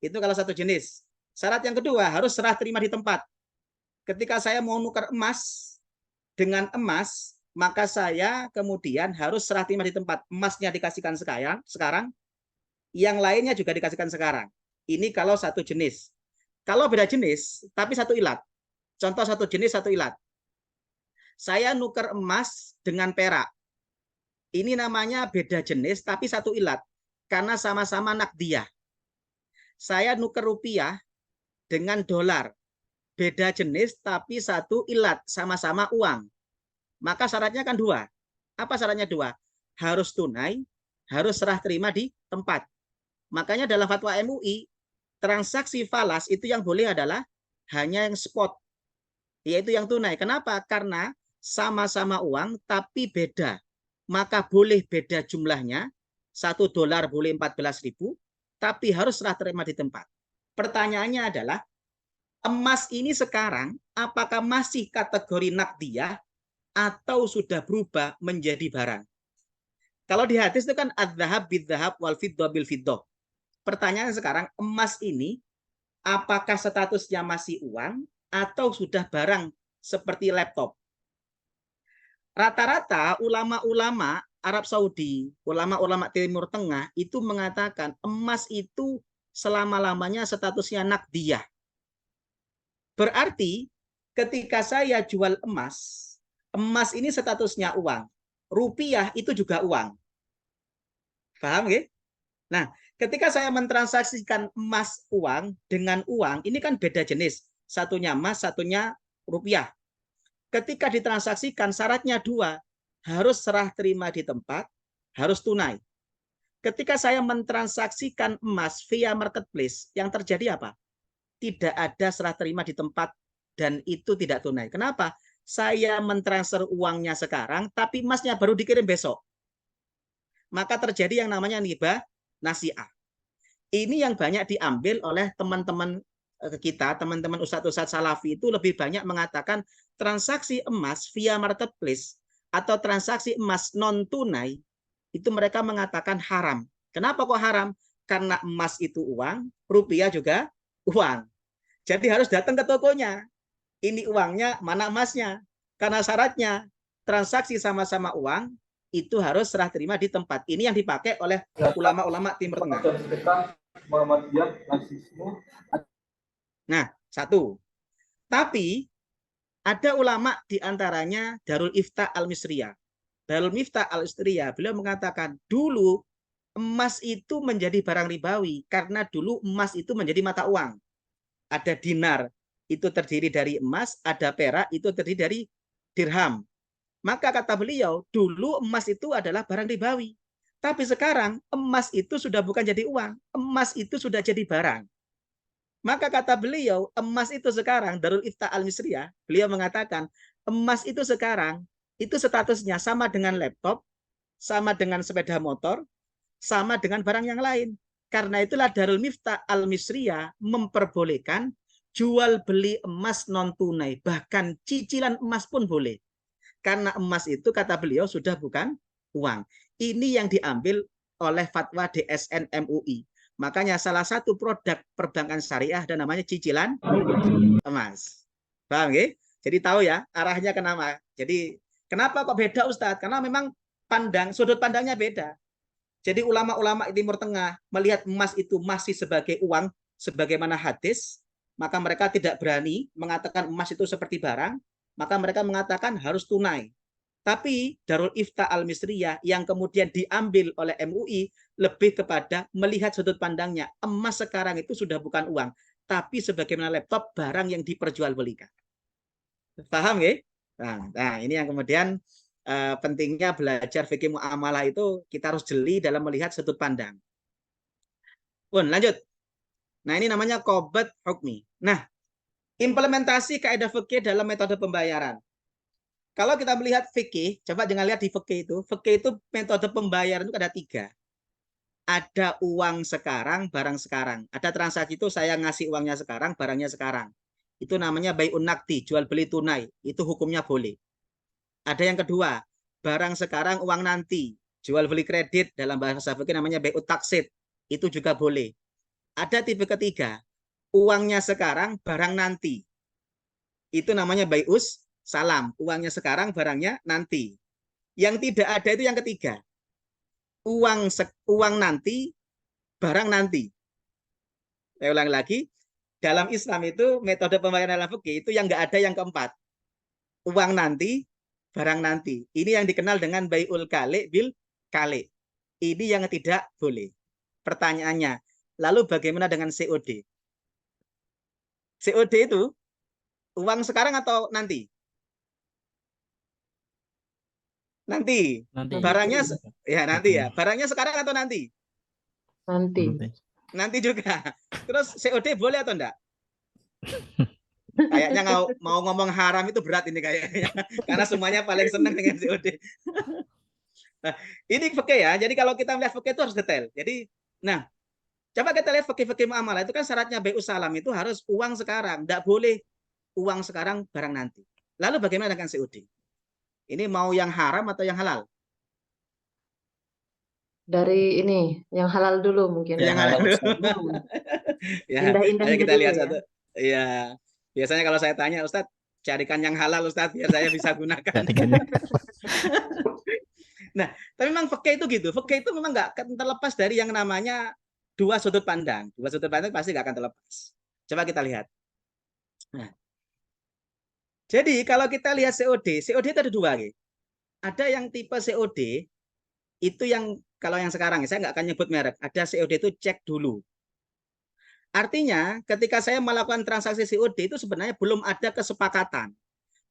Itu kalau satu jenis. Syarat yang kedua, harus serah terima di tempat. Ketika saya mau nukar emas dengan emas, maka saya kemudian harus serah terima di tempat. Emasnya dikasihkan sekarang, yang lainnya juga dikasihkan sekarang. Ini kalau satu jenis. Kalau beda jenis, tapi satu ilat. Contoh satu jenis, satu ilat. Saya nukar emas dengan perak. Ini namanya beda jenis, tapi satu ilat. Karena sama-sama nakdiyah. Saya nukar rupiah dengan dolar. Beda jenis, tapi satu ilat. Sama-sama uang. Maka syaratnya kan 2. Apa syaratnya 2? Harus tunai, harus serah terima di tempat. Makanya dalam fatwa MUI, transaksi falas itu yang boleh adalah hanya yang spot, yaitu yang tunai. Kenapa? Karena sama-sama uang tapi beda. Maka boleh beda jumlahnya. 1 dolar boleh 14.000, tapi harus serah terima di tempat. Pertanyaannya adalah, emas ini sekarang apakah masih kategori nakdiyah atau sudah berubah menjadi barang? Kalau di hadis itu kan adzahab bidzahab wal fiddah bil fiddah. Pertanyaan sekarang, emas ini apakah statusnya masih uang atau sudah barang seperti laptop? Rata-rata ulama-ulama Arab Saudi, ulama-ulama Timur Tengah itu mengatakan emas itu selama-lamanya statusnya nakdiyah. Berarti ketika saya jual emas, emas ini statusnya uang. Rupiah itu juga uang. Paham ya? Nah, ketika saya mentransaksikan emas uang dengan uang, ini kan beda jenis. Satunya emas, satunya rupiah. Ketika ditransaksikan, syaratnya 2. Harus serah terima di tempat, harus tunai. Ketika saya mentransaksikan emas via marketplace, yang terjadi apa? Tidak ada serah terima di tempat dan itu tidak tunai. Kenapa? Saya mentransfer uangnya sekarang, tapi emasnya baru dikirim besok. Maka terjadi yang namanya riba nasi'ah. Ini yang banyak diambil oleh teman-teman kita, teman-teman ustadz-ustadz salafi itu lebih banyak mengatakan transaksi emas via marketplace atau transaksi emas non tunai itu mereka mengatakan haram. Kenapa kok haram? Karena emas itu uang, rupiah juga uang. Jadi harus datang ke tokonya. Ini uangnya, mana emasnya? Karena syaratnya transaksi sama-sama uang itu harus serah terima di tempat. Ini yang dipakai oleh ulama-ulama Timur Tengah. Nah, 1. Tapi ada ulama diantaranya Darul Ifta Al-Misriyah. Darul Ifta Al-Misriyah, beliau mengatakan dulu emas itu menjadi barang ribawi karena dulu emas itu menjadi mata uang. Ada dinar, itu terdiri dari emas, ada perak, itu terdiri dari dirham. Maka kata beliau, dulu emas itu adalah barang ribawi. Tapi sekarang emas itu sudah bukan jadi uang, emas itu sudah jadi barang. Maka kata beliau, emas itu sekarang, Darul Ifta Al-Misriyah, beliau mengatakan, emas itu sekarang, itu statusnya sama dengan laptop, sama dengan sepeda motor, sama dengan barang yang lain. Karena itulah Darul Ifta Al-Misriyah memperbolehkan jual beli emas non tunai, bahkan cicilan emas pun boleh. Karena emas itu kata beliau sudah bukan uang. Ini yang diambil oleh fatwa DSN MUI. Makanya salah satu produk perbankan syariah dan namanya cicilan emas. Paham ya? Jadi tahu ya arahnya kenapa. Jadi kenapa kok beda Ustadz? Karena memang sudut pandangnya beda. Jadi ulama-ulama Timur Tengah melihat emas itu masih sebagai uang, sebagaimana hadis, maka mereka tidak berani mengatakan emas itu seperti barang, maka mereka mengatakan harus tunai. Tapi Darul Ifta Al-Misriyah yang kemudian diambil oleh MUI lebih kepada melihat sudut pandangnya. Emas sekarang itu sudah bukan uang, tapi sebagaimana laptop barang yang diperjualbelikan. Paham ya? Nah, ini yang kemudian pentingnya belajar fikih muamalah itu kita harus jeli dalam melihat sudut pandang. Lanjut. Nah, ini namanya qobat hukmi. Nah, implementasi kaidah fikih dalam metode pembayaran. Kalau kita melihat fikih, coba jangan lihat di fikih itu. Fikih itu metode pembayaran itu ada 3. Ada uang sekarang, barang sekarang. Ada transaksi itu saya ngasih uangnya sekarang, barangnya sekarang. Itu namanya bai'un naqdi, jual beli tunai. Itu hukumnya boleh. Ada yang kedua, barang sekarang, uang nanti. Jual beli kredit dalam bahasa fikih namanya bai'ut taksid. Itu juga boleh. Ada tipe ketiga, uangnya sekarang, barang nanti. Itu namanya bai'us salam. Uangnya sekarang, barangnya nanti. Yang tidak ada itu yang ketiga. Uang nanti, barang nanti. Saya ulang lagi, dalam Islam itu metode pembayaran dalam fikih itu yang nggak ada yang keempat. Uang nanti, barang nanti. Ini yang dikenal dengan bai'ul kali bil kali. Ini yang tidak boleh. Pertanyaannya, lalu bagaimana dengan COD? COD itu uang sekarang atau nanti? Nanti. Nanti. Barangnya ya nanti ya. Barangnya sekarang atau nanti? Nanti. Nanti juga. Terus COD boleh atau enggak? Kayaknya mau ngomong haram itu berat ini kayaknya. Karena semuanya paling senang dengan COD. Nah, ini fikih ya. Jadi kalau kita melihat fikih itu harus detail. Jadi, nah, coba kita lihat fikih-fikih muamalah itu kan syaratnya bai'us salam itu harus uang sekarang, enggak boleh uang sekarang barang nanti. Lalu bagaimana dengan COD? Ini mau yang haram atau yang halal? Dari ini yang halal dulu mungkin. Yang halal dulu. Ya, ayo kita lihat satu. Ya, biasanya kalau saya tanya, Ustadz, carikan yang halal, Ustadz, biar saya bisa gunakan. Nah, tapi memang fikih itu gitu. Fikih itu memang nggak terlepas dari yang namanya dua sudut pandang. Dua sudut pandang pasti nggak akan terlepas. Coba kita lihat. Nah, jadi kalau kita lihat COD itu ada 2. Ada yang tipe COD, itu yang kalau yang sekarang, saya nggak akan nyebut merek. Ada COD itu cek dulu. Artinya, ketika saya melakukan transaksi COD itu sebenarnya belum ada kesepakatan.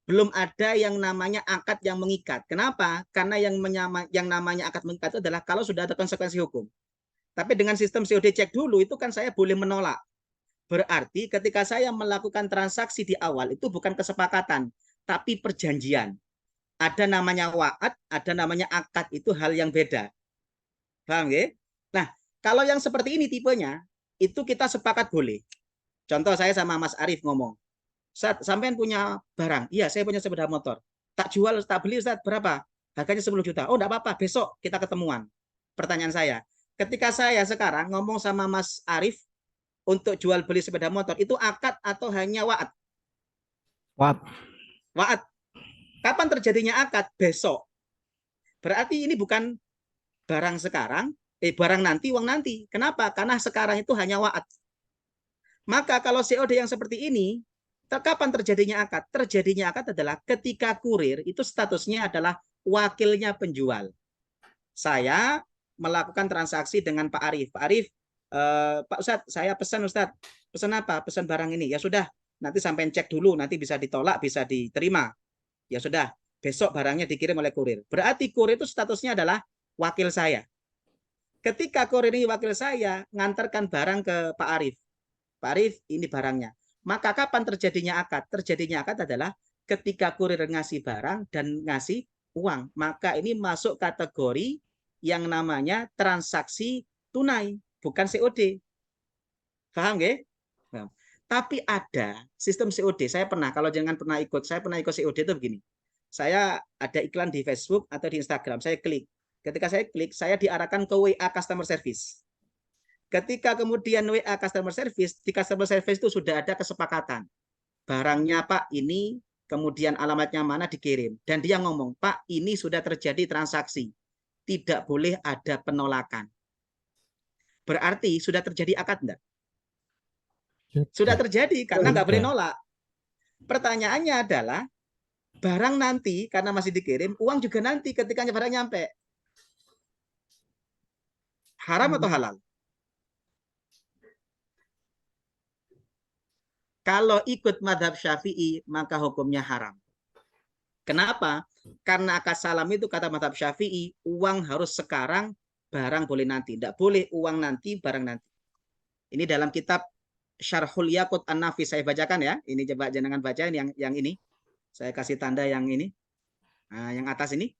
Belum ada yang namanya akad yang mengikat. Kenapa? Karena yang namanya akad mengikat itu adalah kalau sudah ada konsekuensi hukum. Tapi dengan sistem COD cek dulu itu kan saya boleh menolak. Berarti ketika saya melakukan transaksi di awal itu bukan kesepakatan, tapi perjanjian. Ada namanya wa'ad, ada namanya akad, itu hal yang beda. Paham ya? Nah, kalau yang seperti ini tipenya, itu kita sepakat boleh. Contoh saya sama Mas Arif ngomong, Ustadz, sampean punya barang. Iya, saya punya sepeda motor. Tak jual, tak beli, Ustadz, berapa? Harganya 10 juta. Oh, enggak apa-apa, besok kita ketemuan. Pertanyaan saya, ketika saya sekarang ngomong sama Mas Arif untuk jual beli sepeda motor, itu akad atau hanya wa'ad? Wa'ad. Kapan terjadinya akad? Besok. Berarti ini bukan barang sekarang, barang nanti, uang nanti. Kenapa? Karena sekarang itu hanya wa'ad. Maka kalau COD yang seperti ini, kapan terjadinya akad? Terjadinya akad adalah ketika kurir itu statusnya adalah wakilnya penjual. Saya melakukan transaksi dengan Pak Arif. Pak Arif, Pak Ustadz, saya pesan Ustadz. Pesan apa? Pesan barang ini. Ya sudah, nanti sampai cek dulu, nanti bisa ditolak, bisa diterima. Ya sudah, besok barangnya dikirim oleh kurir. Berarti kurir itu statusnya adalah wakil saya. Ketika kurir ini wakil saya, ngantarkan barang ke Pak Arif. Pak Arif, ini barangnya. Maka kapan terjadinya akad? Terjadinya akad adalah ketika kurir ngasih barang dan ngasih uang. Maka ini masuk kategori yang namanya transaksi tunai, bukan COD. Paham nggih? Nah, tapi ada sistem COD. Saya pernah, kalau jangan pernah ikut, saya pernah ikut COD itu begini. Saya ada iklan di Facebook atau di Instagram, saya klik. Ketika saya klik, saya diarahkan ke WA Customer Service. Ketika kemudian WA Customer Service, di Customer Service itu sudah ada kesepakatan. Barangnya Pak ini, kemudian alamatnya mana dikirim. Dan dia ngomong, Pak ini sudah terjadi transaksi. Tidak boleh ada penolakan. Berarti sudah terjadi akad enggak? Sudah terjadi, karena nggak boleh nolak. Pertanyaannya adalah, barang nanti, karena masih dikirim, uang juga nanti ketika barang nyampe. Haram atau halal? Kalau ikut madhab Syafi'i, maka hukumnya haram. Kenapa? Karena akad salam itu kata madhab Syafi'i, uang harus sekarang, barang boleh nanti. Tidak boleh uang nanti, barang nanti. Ini dalam kitab Syarhul Yaqut An-Nafis, saya bacakan ya. Ini coba jenengan baca yang ini. Saya kasih tanda yang ini. Nah, yang atas ini.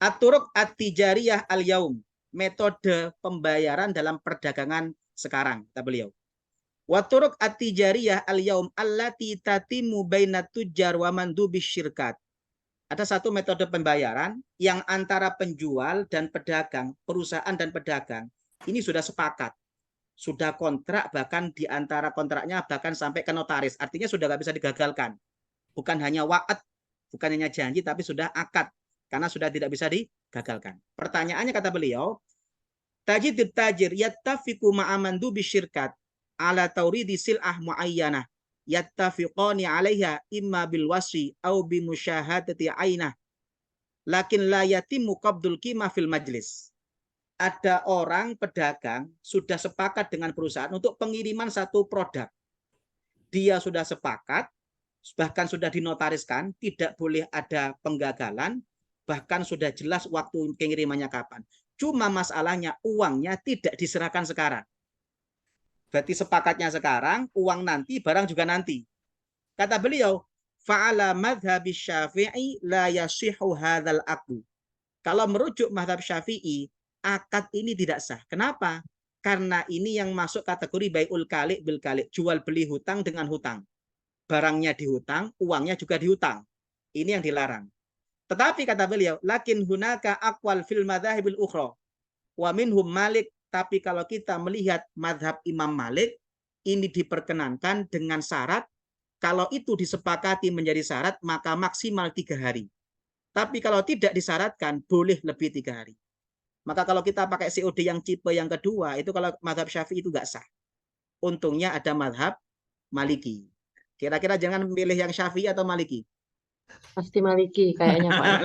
At-turuq at-tijariyah al-yaum. Metode pembayaran dalam perdagangan sekarang, kata beliau. Wa turuq at-tijariyah al-yaum allati tatimu bainat tujjar wa mandubis syirkat. Ada satu metode pembayaran yang antara penjual dan pedagang, perusahaan dan pedagang, ini sudah sepakat. Sudah kontrak, bahkan di antara kontraknya bahkan sampai ke notaris. Artinya sudah nggak bisa digagalkan. Bukan hanya wa'ad, bukan hanya janji, tapi sudah akad. Karena sudah tidak bisa digagalkan. Pertanyaannya kata beliau, tajidid tajir yattafiqu ma'amandu bisyirkat ala tauridi sil'ah mu'ayyanah yattafiqani alaiha imma bil wasri au bi musyahadati ainah lakin la yatimu qabdul qimah fil majlis. Ada orang pedagang sudah sepakat dengan perusahaan untuk pengiriman satu produk. Dia sudah sepakat, bahkan sudah dinotariskan, tidak boleh ada penggagalan, bahkan sudah jelas waktu pengirimannya kapan. Cuma masalahnya uangnya tidak diserahkan sekarang. Berarti sepakatnya sekarang, uang nanti, barang juga nanti. Kata beliau, fa'ala madhabi syafi'i la yasihu hadzal aqdu. Kalau merujuk madhab syafi'i, akad ini tidak sah. Kenapa? Karena ini yang masuk kategori bai'ul kali' bil kali', jual beli hutang dengan hutang. Barangnya dihutang, uangnya juga dihutang. Ini yang dilarang. Tetapi kata beliau, lakin hunaka aqwal fil madhahibil ukhra. Wa minhum Malik, tapi kalau kita melihat madhab Imam Malik, ini diperkenankan dengan syarat, kalau itu disepakati menjadi syarat, maka maksimal 3 hari. Tapi kalau tidak disyaratkan, boleh lebih 3 hari. Maka kalau kita pakai COD yang tipe yang kedua, itu kalau madhab Syafi'i itu nggak sah. Untungnya ada madhab Maliki. Kira-kira jangan milih yang Syafi'i atau Maliki. Pasti Maliki kayaknya Pak.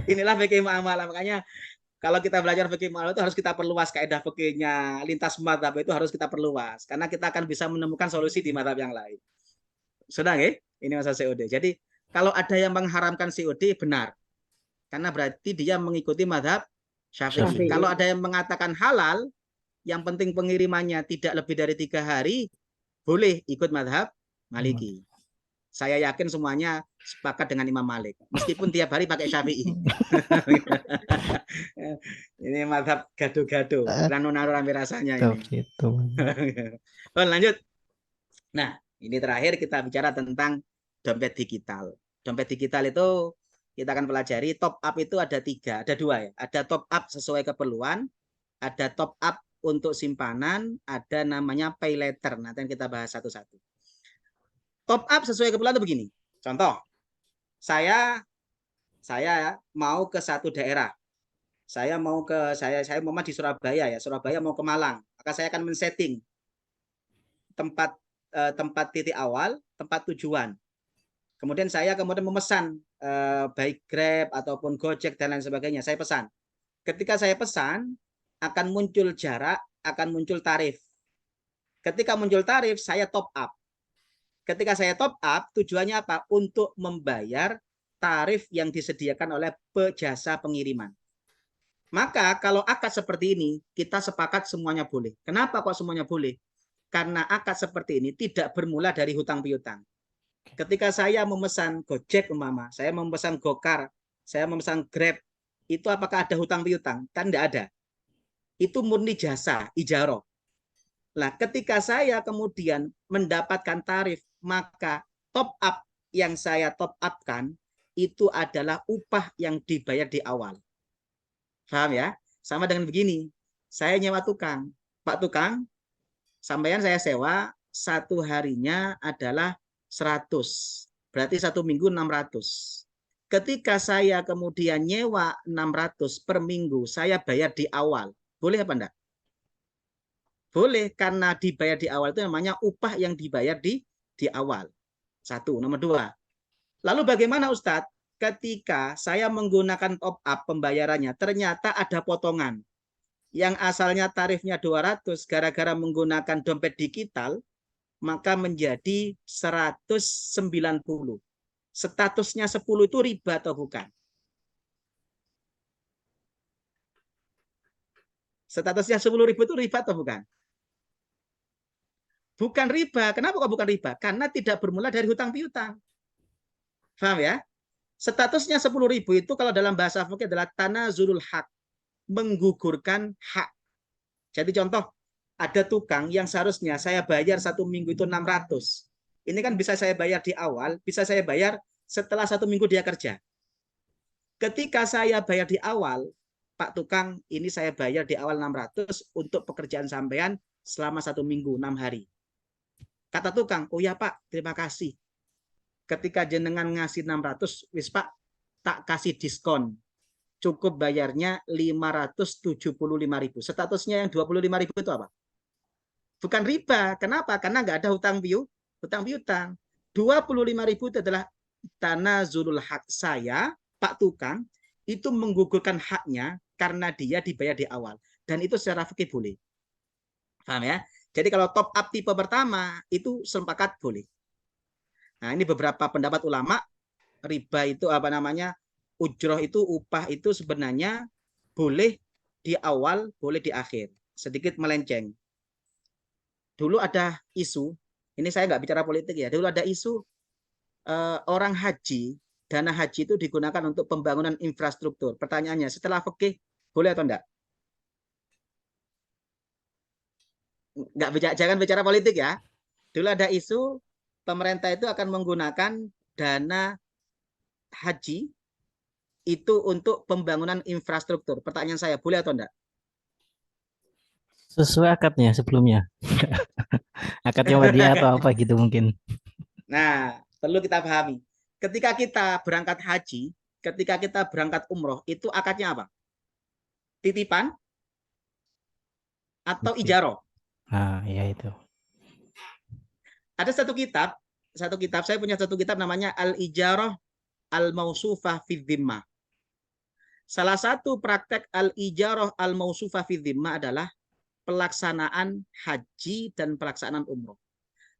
Inilah fikih muamalah. Makanya kalau kita belajar fikih muamalah itu harus kita perluas kaidah fikihnya, lintas madhab itu harus kita perluas. Karena kita akan bisa menemukan solusi di madhab yang lain. Sudah nggih? Ini masalah COD. Jadi kalau ada yang mengharamkan COD, benar. Karena berarti dia mengikuti madhab Syafi'i. Kalau ada yang mengatakan halal, yang penting pengirimannya tidak lebih dari 3 hari, boleh ikut madhab Maliki. Saya yakin semuanya sepakat dengan Imam Malik. Meskipun tiap hari pakai Syafi'i. Ini madhab gado-gado. Rano-naro rame rasanya ini. Oh, lanjut. Nah, ini terakhir kita bicara tentang dompet digital. Dompet digital itu kita akan pelajari top up itu ada 3, ada 2 ya. Ada top up sesuai keperluan, ada top up untuk simpanan, ada namanya pay later. Nanti kita bahas satu-satu. Top up sesuai keperluan itu begini. Contoh, saya mau ke satu daerah. Saya mau di Surabaya ya. Surabaya mau ke Malang. Maka saya akan men-setting tempat titik awal, tempat tujuan. Kemudian saya memesan baik Grab ataupun Gojek dan lain sebagainya. Saya pesan. Ketika saya pesan, akan muncul jarak, akan muncul tarif. Ketika muncul tarif, saya top up. Ketika saya top up, tujuannya apa? Untuk membayar tarif yang disediakan oleh jasa pengiriman. Maka kalau akad seperti ini, kita sepakat semuanya boleh. Kenapa kok semuanya boleh? Karena akad seperti ini tidak bermula dari hutang piutang. Ketika saya memesan Gojek umpama, saya memesan Gokar, saya memesan Grab, itu apakah ada hutang piutang? Kan tidak ada. Itu murni jasa, ijaroh. Nah, ketika saya kemudian mendapatkan tarif, maka top up yang saya top upkan itu adalah upah yang dibayar di awal. Paham ya? Sama dengan begini, saya nyewa tukang. Pak tukang, sampean saya sewa, 1 harinya adalah 100. Berarti 1 minggu 600. Ketika saya kemudian nyewa 600 per minggu, saya bayar di awal. Boleh apa enggak? Boleh, karena dibayar di awal itu namanya upah yang dibayar di awal. 1. Nomor 2. Lalu bagaimana Ustadz? Ketika saya menggunakan top up pembayarannya, ternyata ada potongan. Yang asalnya tarifnya 200, gara-gara menggunakan dompet digital, maka menjadi 190. Statusnya 10 itu riba atau bukan? Statusnya 10.000 itu riba atau bukan? Bukan riba. Kenapa kok bukan riba? Karena tidak bermula dari hutang piutang. Paham ya? Statusnya 10.000 itu kalau dalam bahasa fikih adalah tanazulul hak, menggugurkan hak. Jadi contoh, ada tukang yang seharusnya saya bayar 1 minggu itu 600. Ini kan bisa saya bayar di awal, bisa saya bayar setelah 1 minggu dia kerja. Ketika saya bayar di awal, Pak tukang, ini saya bayar di awal 600 untuk pekerjaan sampean selama 1 minggu, 6 hari. Kata tukang, oh ya Pak, terima kasih. Ketika jenengan ngasih 600, wis Pak, tak kasih diskon. Cukup bayarnya 575.000. Statusnya yang 25.000 itu apa? Bukan riba. Kenapa? Karena nggak ada hutang piutang. 25.000 itu adalah tanazulul hak saya, Pak tukang, itu menggugurkan haknya karena dia dibayar di awal. Dan itu secara fikih boleh. Paham ya? Jadi kalau top up tipe pertama, itu sepakat boleh. Nah, ini beberapa pendapat ulama, riba itu apa namanya, ujroh itu, upah itu sebenarnya boleh di awal, boleh di akhir. Sedikit melenceng. Dulu ada isu, ini saya nggak bicara politik ya, dulu ada isu orang haji, dana haji itu digunakan untuk pembangunan infrastruktur. Pertanyaannya, setelah fikih boleh atau enggak? Jangan bicara politik ya. Dulu ada isu pemerintah itu akan menggunakan dana haji itu untuk pembangunan infrastruktur. Pertanyaan saya, boleh atau enggak? Sesuai akadnya sebelumnya. Akadnya wadiah atau apa gitu mungkin. Nah, perlu kita pahami. Ketika kita berangkat haji, ketika kita berangkat umroh, itu akadnya apa? Titipan atau ijaroh? Nah, ya itu. Ada satu kitab, saya punya satu kitab namanya Al-Ijarah Al-Mausufah fi Dhimmah. Salah satu praktek Al-Ijarah Al-Mausufah fi Dhimmah adalah pelaksanaan haji dan pelaksanaan umroh.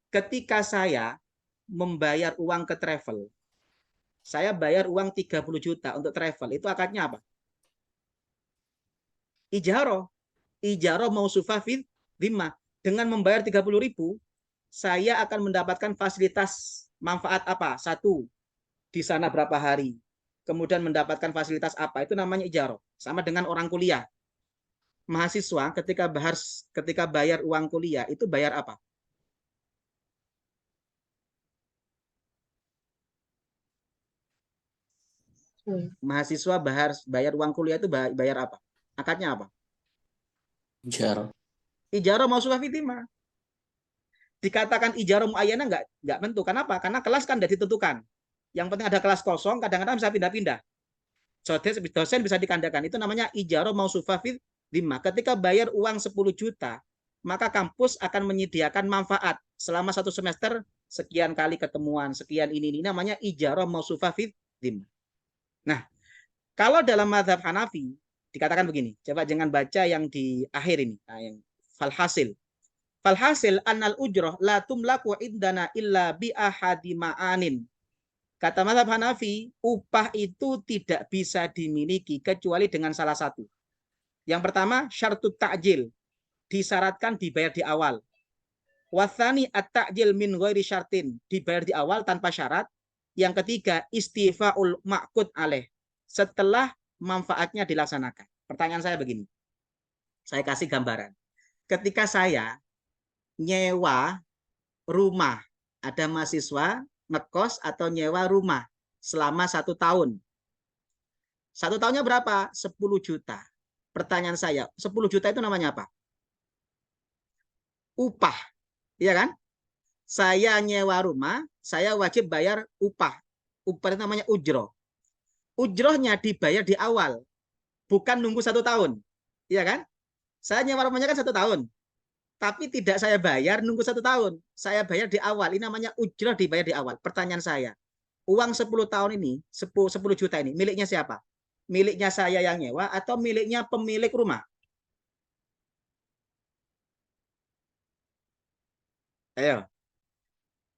Ketika saya membayar uang ke travel, saya bayar uang 30 juta untuk travel, itu akadnya apa? Ijarah mausufah fi dhimmah. Dengan membayar 30.000, saya akan mendapatkan fasilitas manfaat apa? Satu, di sana berapa hari. Kemudian mendapatkan fasilitas apa? Itu namanya ijarah. Sama dengan orang kuliah. Mahasiswa ketika bayar uang kuliah, itu bayar apa? Mahasiswa bayar uang kuliah itu bayar apa? Akadnya apa? Ijarah mausufah fi dhimmah. Dikatakan ijarah muayyanah nggak tentu. Kenapa? Karena kelas kan tidak ditentukan. Yang penting ada kelas kosong, kadang-kadang bisa pindah-pindah. Dosen bisa dikandakan. Itu namanya ijarah mausufah fi dhimmah. Ketika bayar uang 10 juta, maka kampus akan menyediakan manfaat selama 1 semester, sekian kali ketemuan, sekian ini namanya ijarah mausufah fi dhimmah. Nah, kalau dalam mazhab Hanafi dikatakan begini, coba jangan baca yang di akhir ini, nah, yang falhasil. Falhasil annal ujroh la tumlaku indana illa bi ahadi ma'anin. Kata mazhab Hanafi, upah itu tidak bisa dimiliki kecuali dengan salah satu. Yang pertama, syartut ta'jil, disyaratkan dibayar di awal. Wathani at-ta'jil min ghairi syartin, dibayar di awal tanpa syarat. Yang ketiga, istifa'ul ma'qud alaih, setelah manfaatnya dilaksanakan. Pertanyaan saya begini, saya kasih gambaran. Ketika saya nyewa rumah, ada mahasiswa ngekos atau nyewa rumah selama 1 tahun. 1 tahunnya berapa? 10 juta. Pertanyaan saya, 10 juta itu namanya apa? Upah, iya kan? Saya nyewa rumah, saya wajib bayar upah. Upah itu namanya ujroh. Ujrohnya dibayar di awal, bukan nunggu 1 tahun, iya kan? Saya nyewa rumahnya kan 1 tahun, tapi tidak saya bayar nunggu 1 tahun. Saya bayar di awal. Ini namanya ujroh, dibayar di awal. Pertanyaan saya, uang 10 tahun ini, 10 juta ini, miliknya siapa? Miliknya saya yang nyewa atau miliknya pemilik rumah? Ayo.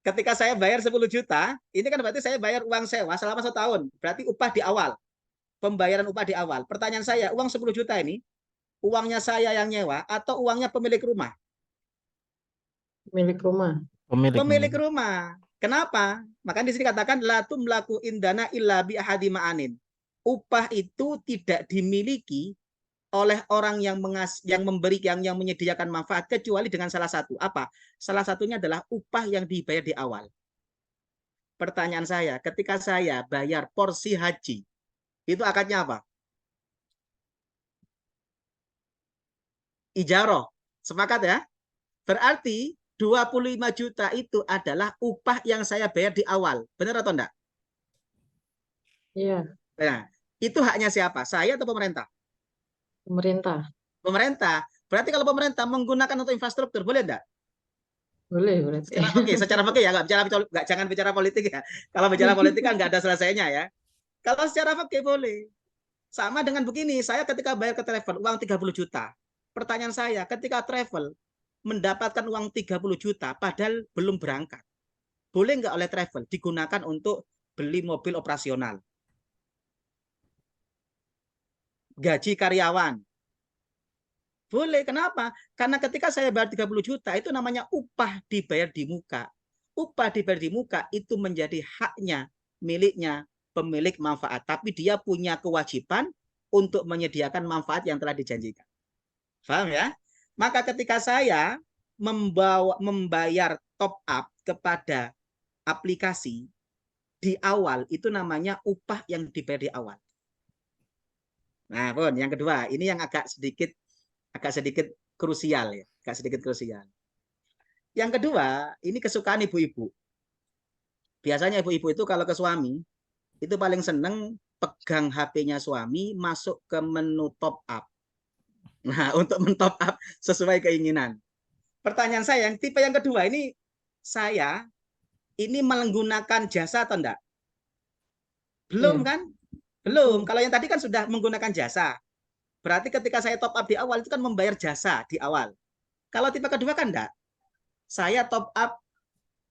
Ketika saya bayar 10 juta, ini kan berarti saya bayar uang sewa selama 1 tahun. Berarti upah di awal. Pembayaran upah di awal. Pertanyaan saya, uang 10 juta ini, Uangnya saya yang nyewa atau uangnya pemilik rumah? Milik rumah. Pemilik rumah. Kenapa? Makanya di sini katakan la tumlaku indana illa bi ahadi ma'anin. Upah itu tidak dimiliki oleh orang yang memberi yang menyediakan manfaat kecuali dengan salah satu. Apa? Salah satunya adalah upah yang dibayar di awal. Pertanyaan saya, ketika saya bayar porsi haji, itu akadnya apa? Ijaroh. Sepakat ya? Berarti 25 juta itu adalah upah yang saya bayar di awal. Benar atau enggak? Iya, Nah, itu haknya siapa? Saya atau pemerintah? pemerintah. Pemerintah. Berarti kalau pemerintah menggunakan untuk infrastruktur, boleh enggak? Boleh, berarti. Secara oke ya, jangan bicara politik ya. Kalau bicara politik kan nggak ada selesainya ya. Kalau secara fikih boleh. Sama dengan begini, saya ketika bayar ke travel uang 30 juta. Pertanyaan saya, ketika travel mendapatkan uang 30 juta padahal belum berangkat. Boleh nggak oleh travel digunakan untuk beli mobil operasional? Gaji karyawan? Boleh, kenapa? Karena ketika saya bayar 30 juta, itu namanya upah dibayar di muka. Upah dibayar di muka itu menjadi haknya, miliknya pemilik manfaat. Tapi dia punya kewajiban untuk menyediakan manfaat yang telah dijanjikan. Paham ya? Maka ketika saya membayar top up kepada aplikasi di awal, itu namanya upah yang dibayar di awal. Nah, pun yang kedua, ini yang agak sedikit krusial ya, agak sedikit krusial. Yang kedua, ini kesukaan ibu-ibu. Biasanya ibu-ibu itu kalau ke suami, itu paling seneng pegang HP-nya suami, masuk ke menu top up. Nah, untuk men-top up sesuai keinginan. Pertanyaan saya, yang tipe yang kedua ini, saya ini menggunakan jasa atau enggak? Belum kan? Belum. Kalau yang tadi kan sudah menggunakan jasa. Berarti ketika saya top up di awal itu kan membayar jasa di awal. Kalau tipe kedua kan enggak. Saya top up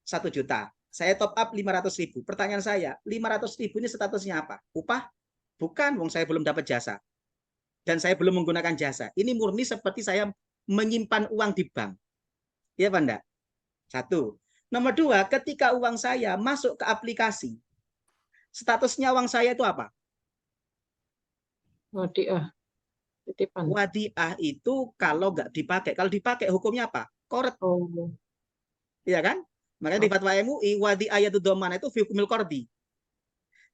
1 juta. Saya top up 500.000. Pertanyaan saya, 500.000 ini statusnya apa? Upah? Bukan, wong saya belum dapat jasa. Dan saya belum menggunakan jasa. Ini murni seperti saya menyimpan uang di bank. Iya Pak enggak? Satu. Nomor dua, ketika uang saya masuk ke aplikasi, statusnya uang saya itu apa? Wadiah, titipan. Wadiah itu kalau nggak dipakai. Kalau dipakai hukumnya apa? Koret. Oh, Iya kan? Makanya di fatwa MUI, wadiah itu domana itu hukumil kordi.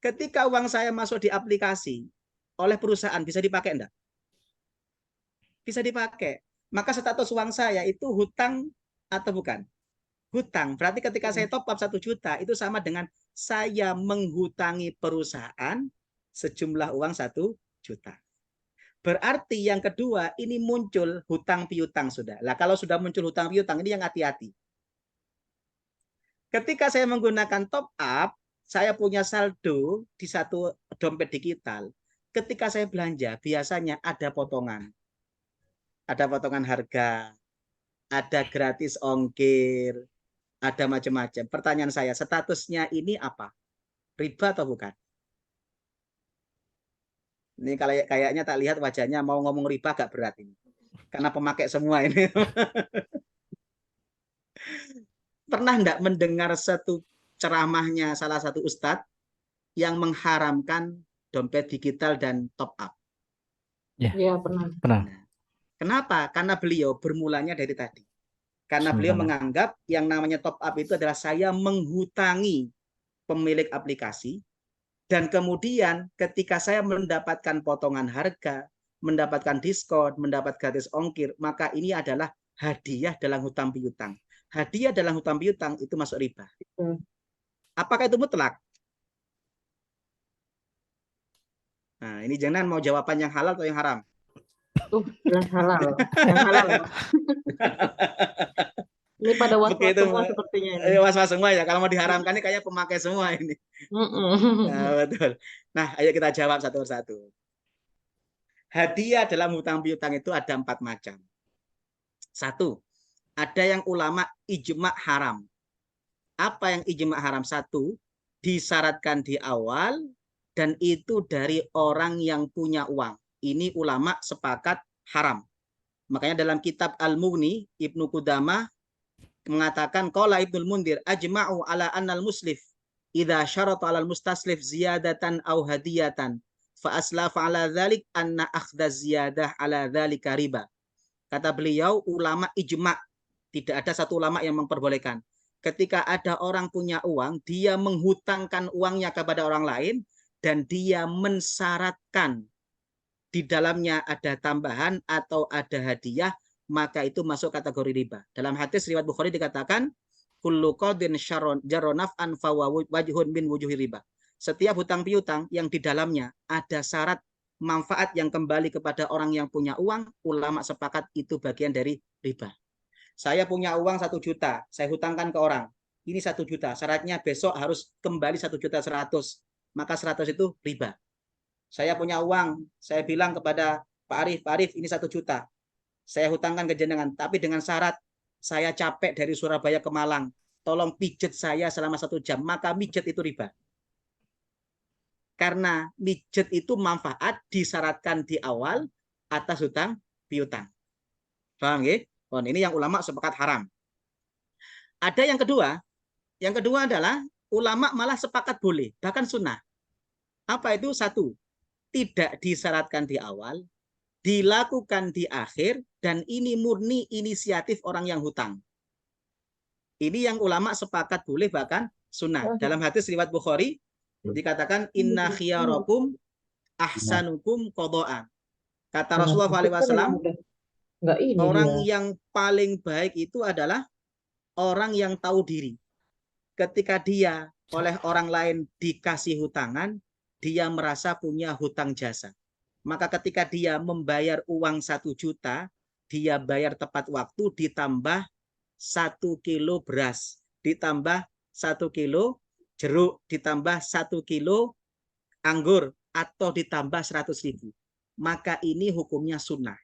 Ketika uang saya masuk di aplikasi oleh perusahaan, bisa dipakai enggak? Bisa dipakai. Maka status uang saya itu hutang atau bukan? Hutang. Berarti ketika saya top up 1 juta, itu sama dengan saya menghutangi perusahaan sejumlah uang 1 juta. Berarti yang kedua, ini muncul hutang piutang sudah. Lah kalau sudah muncul hutang piutang, ini yang hati-hati. Ketika saya menggunakan top up, saya punya saldo di satu dompet digital. Ketika saya belanja, biasanya ada potongan. Ada potongan harga, ada gratis ongkir, ada macam-macam. Pertanyaan saya, statusnya ini apa? Riba atau bukan? Ini kayaknya tak lihat wajahnya mau ngomong riba agak berat ini. Karena pemakai semua ini. Pernah enggak mendengar satu ceramahnya salah satu ustadz yang mengharamkan dompet digital dan top up? iya pernah. Pernah. Nah, kenapa? Karena beliau bermulanya dari tadi. Karena beliau menganggap yang namanya top up itu adalah saya menghutangi pemilik aplikasi, dan kemudian ketika saya mendapatkan potongan harga, mendapatkan diskon, mendapat gratis ongkir, maka ini adalah hadiah dalam hutang piutang. Hadiah dalam hutang piutang itu masuk riba. Apakah itu mutlak? Nah, ini jangan mau jawaban yang halal atau yang haram. Yang halal. Yang halal. Ini pada was-was semua sepertinya ini. Was-was semua ya. Kalau mau diharamkan ini kayak pemakai semua ini. Nah, betul. Nah, ayo kita jawab satu persatu. Hadiah dalam hutang piutang itu ada 4 macam. 1, ada yang ulama ijma haram. Apa yang ijma haram? 1, disyaratkan di awal dan itu dari orang yang punya uang. Ini ulama sepakat haram. Makanya dalam kitab Al-Mughni, Ibnu Qudamah mengatakan, qala Ibnul Mundhir ajma'u ala annal muslif idza syarata 'alal mustaslif ziyadatan aw hadiyatan fa aslafa 'ala dzalik anna akhdha ziyadah 'ala dzalika riba. Kata beliau, ulama ijma', tidak ada satu ulama yang memperbolehkan. Ketika ada orang punya uang, dia menghutangkan uangnya kepada orang lain dan dia mensyaratkan di dalamnya ada tambahan atau ada hadiah, maka itu masuk kategori riba. Dalam hadis riwayat Bukhari dikatakan, kullu qadin jaronaf'an fawajhun min wujuhi riba. Setiap hutang piutang yang di dalamnya ada syarat manfaat yang kembali kepada orang yang punya uang, ulama sepakat itu bagian dari riba. Saya punya uang 1 juta, saya hutangkan ke orang. Ini 1 juta, syaratnya besok harus kembali 1.100.000, maka 100 itu riba. Saya punya uang, saya bilang kepada Pak Arif ini 1 juta. Saya hutangkan ke jenengan, tapi dengan syarat saya capek dari Surabaya ke Malang, tolong pijet saya selama 1 jam, maka mijet itu riba. Karena mijet itu manfaat disyaratkan di awal atas hutang piutang. Paham ya? Oh, ini yang ulama sepakat haram. Ada yang kedua adalah ulama malah sepakat boleh, bahkan sunnah. Apa itu? 1, tidak disyaratkan di awal, dilakukan di akhir, dan ini murni inisiatif orang yang hutang. Ini yang ulama sepakat boleh, bahkan sunnah. Dalam hadis riwayat Bukhari dikatakan inna khiyarakum ahsanukum qada'an. Kata Rasulullah SAW, orang yang paling baik itu adalah orang yang tahu diri. Ketika dia oleh orang lain dikasih hutangan, dia merasa punya hutang jasa. Maka ketika dia membayar uang 1 juta, dia bayar tepat waktu, ditambah 1 kilo beras, ditambah 1 kilo jeruk, ditambah 1 kilo anggur, atau ditambah 100.000. Maka ini hukumnya sunnah.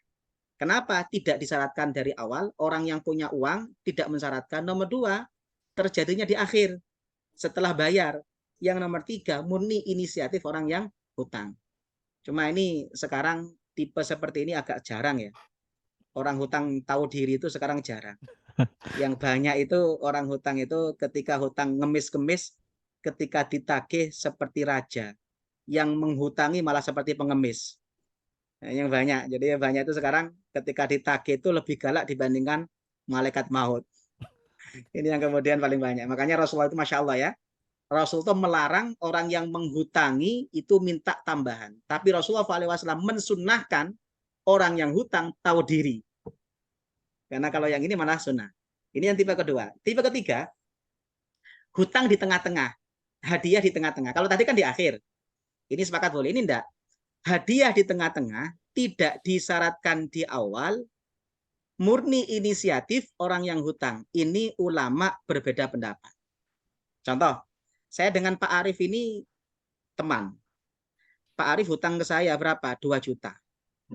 Kenapa tidak disyaratkan dari awal? Orang yang punya uang tidak mensyaratkan. Nomor 2, terjadinya di akhir setelah bayar. Yang nomor 3, murni inisiatif orang yang hutang. Cuma ini sekarang tipe seperti ini agak jarang ya. Orang hutang tahu diri itu sekarang jarang. Yang banyak itu orang hutang itu ketika hutang ngemis-kemis, ketika ditagih seperti raja. Yang menghutangi malah seperti pengemis. Nah, yang banyak. Jadi yang banyak itu sekarang ketika ditagih itu lebih galak dibandingkan malaikat maut. Ini yang kemudian paling banyak. Makanya Rasulullah itu Masya Allah ya. Rasul itu melarang orang yang menghutangi itu minta tambahan. Tapi Rasulullah SAW mensunnahkan orang yang hutang tahu diri. Karena kalau yang ini malah sunnah. Ini yang tipe kedua. Tipe ketiga, hutang di tengah-tengah. Hadiah di tengah-tengah. Kalau tadi kan di akhir. Ini sepakat boleh. Ini enggak. Hadiah di tengah-tengah tidak disyaratkan di awal. Murni inisiatif orang yang hutang. Ini ulama berbeda pendapat. Contoh, saya dengan Pak Arif ini teman. Pak Arif hutang ke saya berapa? 2 juta.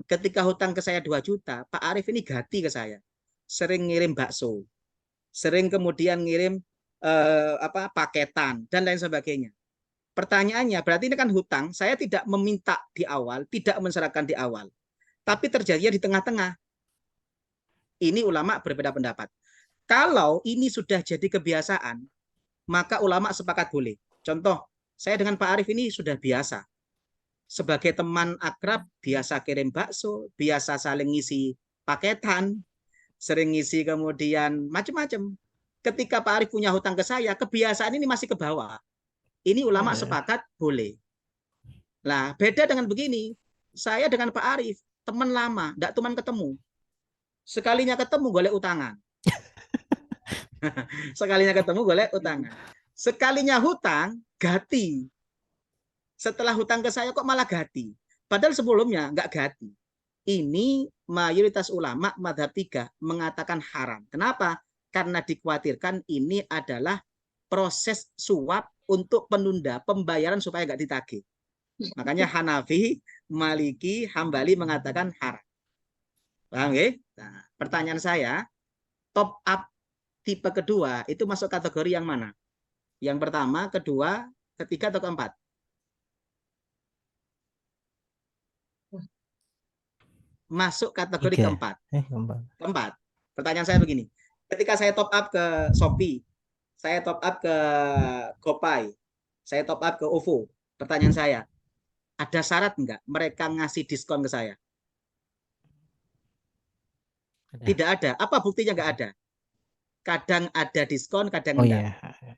Ketika hutang ke saya 2 juta, Pak Arif ini ganti ke saya. Sering ngirim bakso. Sering kemudian ngirim paketan dan lain sebagainya. Pertanyaannya, berarti ini kan hutang, saya tidak meminta di awal, tidak mensyaratkan di awal. Tapi terjadinya di tengah-tengah. Ini ulama berbeda pendapat. Kalau ini sudah jadi kebiasaan, maka ulama sepakat boleh. Contoh, saya dengan Pak Arif ini sudah biasa. Sebagai teman akrab, biasa kirim bakso, biasa saling ngisi paketan, sering ngisi kemudian macam-macam. Ketika Pak Arif punya hutang ke saya, kebiasaan ini masih ke bawah. Ini ulama sepakat boleh. Nah, beda dengan begini. Saya dengan Pak Arif, teman lama, tidak teman ketemu. Sekalinya ketemu, golek utangan. Sekalinya ketemu golek utangan. Sekalinya hutang, gati. Setelah hutang ke saya kok malah gati. Padahal sebelumnya nggak gati. Ini mayoritas ulama madhab 3 mengatakan haram. Kenapa? Karena dikhawatirkan ini adalah proses suap untuk penunda pembayaran supaya nggak ditagih. Makanya Hanafi, Maliki, Hambali mengatakan haram. Paham ya? Nah, pertanyaan saya, top up tipe kedua itu masuk kategori yang mana? Yang pertama, kedua, ketiga, atau keempat? masuk kategori Tiga. keempat. Keempat. Keempat. Pertanyaan saya begini. Ketika saya top up ke Shopee, saya top up ke GoPay, saya top up ke OVO. Pertanyaan saya, ada syarat enggak mereka ngasih diskon ke saya? Ada. Tidak ada. Apa buktinya enggak ada? Kadang ada diskon, kadang Oh enggak. iya.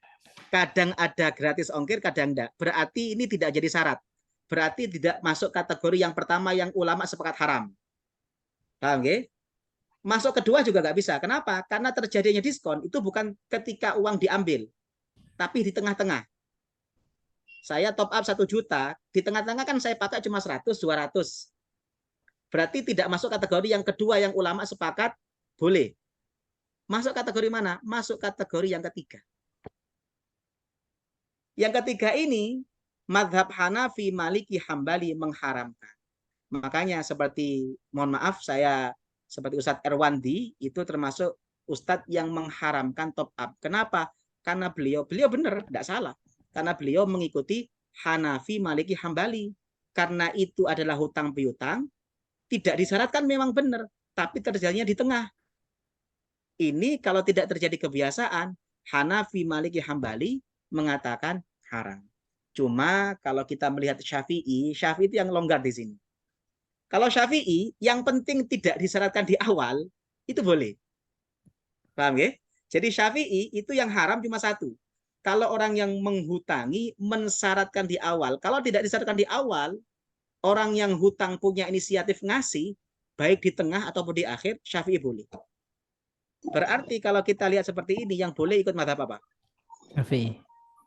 Kadang ada gratis ongkir, kadang enggak. Berarti ini tidak jadi syarat. Berarti tidak masuk kategori yang pertama yang ulama sepakat haram. Paham nggih? Masuk kedua juga nggak bisa. Kenapa? Karena terjadinya diskon itu bukan ketika uang diambil, tapi di tengah-tengah. Saya top up 1 juta, di tengah-tengah kan saya pakai cuma 100, 200. Berarti tidak masuk kategori yang kedua yang ulama sepakat boleh. Masuk kategori mana? Masuk kategori yang ketiga. Yang ketiga ini, mazhab Hanafi, Maliki, Hambali mengharamkan. Makanya seperti, mohon maaf, saya seperti Ustadz Erwandi, itu termasuk Ustadz yang mengharamkan top up. Kenapa? Karena beliau benar, tidak salah. Karena beliau mengikuti Hanafi, Maliki, Hambali. Karena itu adalah hutang piutang, tidak disyaratkan memang benar, tapi terjadinya di tengah. Ini kalau tidak terjadi kebiasaan, Hanafi, Maliki, Hambali mengatakan haram. Cuma kalau kita melihat Syafi'i itu yang longgar di sini. Kalau Syafi'i, yang penting tidak disyaratkan di awal, itu boleh. Paham ya? Jadi Syafi'i itu yang haram cuma satu. Kalau orang yang menghutangi mensyaratkan di awal, kalau tidak disyaratkan di awal, orang yang hutang punya inisiatif ngasih, baik di tengah ataupun di akhir, Syafi'i boleh. Berarti kalau kita lihat seperti ini, yang boleh ikut mazhab apa? Syafi'i.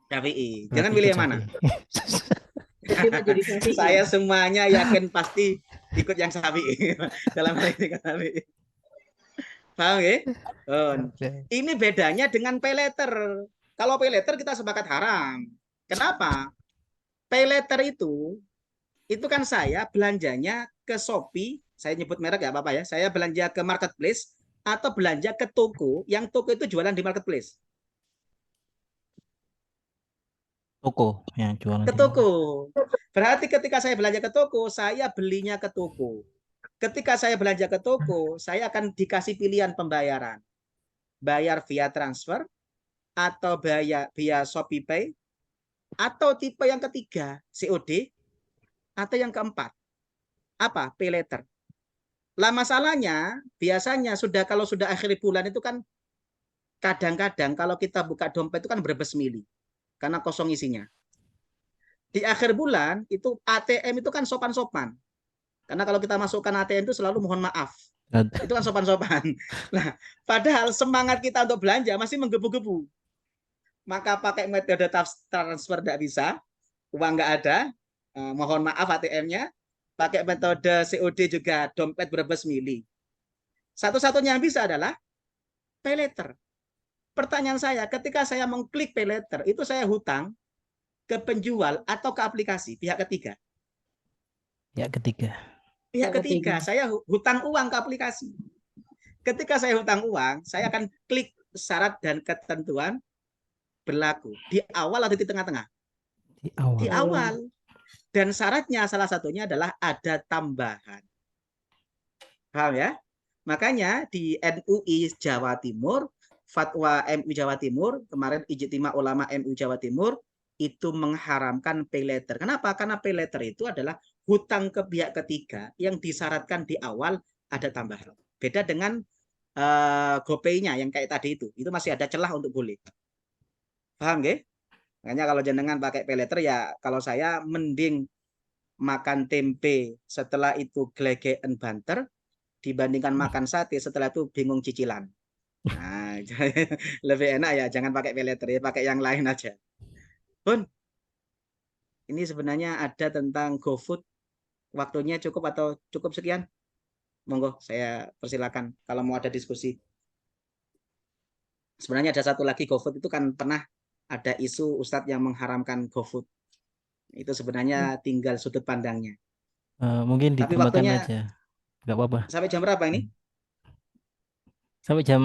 Syafi'i. Berarti Jangan pilih ikut yang mana. Jadi Syafi'i. Saya semuanya yakin pasti ikut yang Syafi'i. Dalam hal ini Syafi'i. Paham ya? Ini bedanya dengan pay letter. Kalau pay letter kita sepakat haram. Kenapa? Pay letter itu kan saya belanjanya ke Shopee, saya nyebut merek ya apa-apa ya. Saya belanja ke marketplace atau belanja ke toko, yang toko itu jualan di marketplace. Toko yang jualan Ke toko. Berarti ketika saya belanja ke toko, saya belinya ke toko. Ketika saya belanja ke toko, saya akan dikasih pilihan pembayaran. Bayar via transfer, atau bayar via Shopee Pay, atau tipe yang ketiga, COD, atau yang keempat, apa? Pay letter. Lah masalahnya, biasanya kalau sudah akhir bulan itu kan, kadang-kadang kalau kita buka dompet itu kan berbes mili, karena kosong isinya. Di akhir bulan, itu ATM itu kan sopan-sopan. Karena kalau kita masukkan ATM itu selalu mohon maaf. Itu kan sopan-sopan. Nah, padahal semangat kita untuk belanja masih menggebu-gebu. Maka pakai metode transfer tidak bisa, uang nggak ada, mohon maaf ATM-nya. Pakai metode COD juga dompet berbes mili. Satu-satunya yang bisa adalah pay letter. Pertanyaan saya, ketika saya mengklik pay letter, itu saya hutang ke penjual atau ke aplikasi, pihak ketiga? Pihak ketiga. Pihak ketiga, saya hutang uang ke aplikasi. Ketika saya hutang uang, saya akan klik syarat dan ketentuan berlaku. Di awal atau di tengah-tengah? Di awal. Dan syaratnya salah satunya adalah ada tambahan. Paham ya? Makanya di MUI Jawa Timur, fatwa MUI Jawa Timur, kemarin Ijtima Ulama MUI Jawa Timur, itu mengharamkan pay letter. Kenapa? Karena pay letter itu adalah hutang ke pihak ketiga yang disyaratkan di awal ada tambahan. Beda dengan GoPay-nya yang kayak tadi itu masih ada celah untuk boleh. Paham nggih? Makanya kalau jenengan pakai pay letter ya, kalau saya mending makan tempe setelah itu glegeken banter dibandingkan makan sate setelah itu bingung cicilan. Nah, lebih enak ya, jangan pakai pay letter ya, pakai yang lain aja. Bun, ini sebenarnya ada tentang GoFood. Waktunya cukup atau cukup sekian? Monggo, saya persilakan kalau mau ada diskusi. Sebenarnya ada satu lagi GoFood itu kan pernah ada isu Ustadz yang mengharamkan GoFood. Itu sebenarnya tinggal sudut pandangnya. Mungkin Tapi ditambahkan waktunya aja. Nggak apa-apa. sampai jam berapa ini? Sampai jam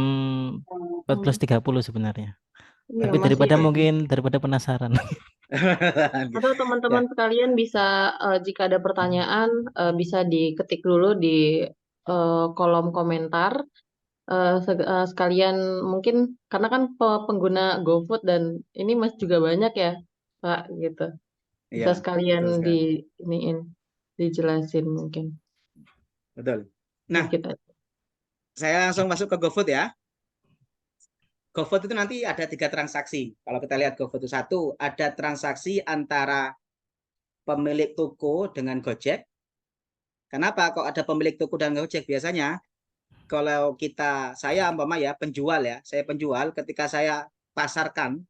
14.30 sebenarnya. Ya, Tapi daripada penasaran. Atau teman-teman sekalian bisa jika ada pertanyaan bisa diketik dulu di kolom komentar. Sekalian mungkin karena kan pengguna GoFood dan ini masih juga banyak ya Pak gitu. Iya, Bisa sekalian betul sekali. dijelasin mungkin Betul. Nah, sedikit aja. saya langsung masuk ke GoFood ya. GoFood itu nanti ada 3 transaksi. Kalau kita lihat GoFood itu satu, ada transaksi antara pemilik toko dengan Gojek. Kenapa kok ada pemilik toko dan Gojek? Biasanya kalau saya umpama ya penjual ya, saya penjual ketika saya pasarkan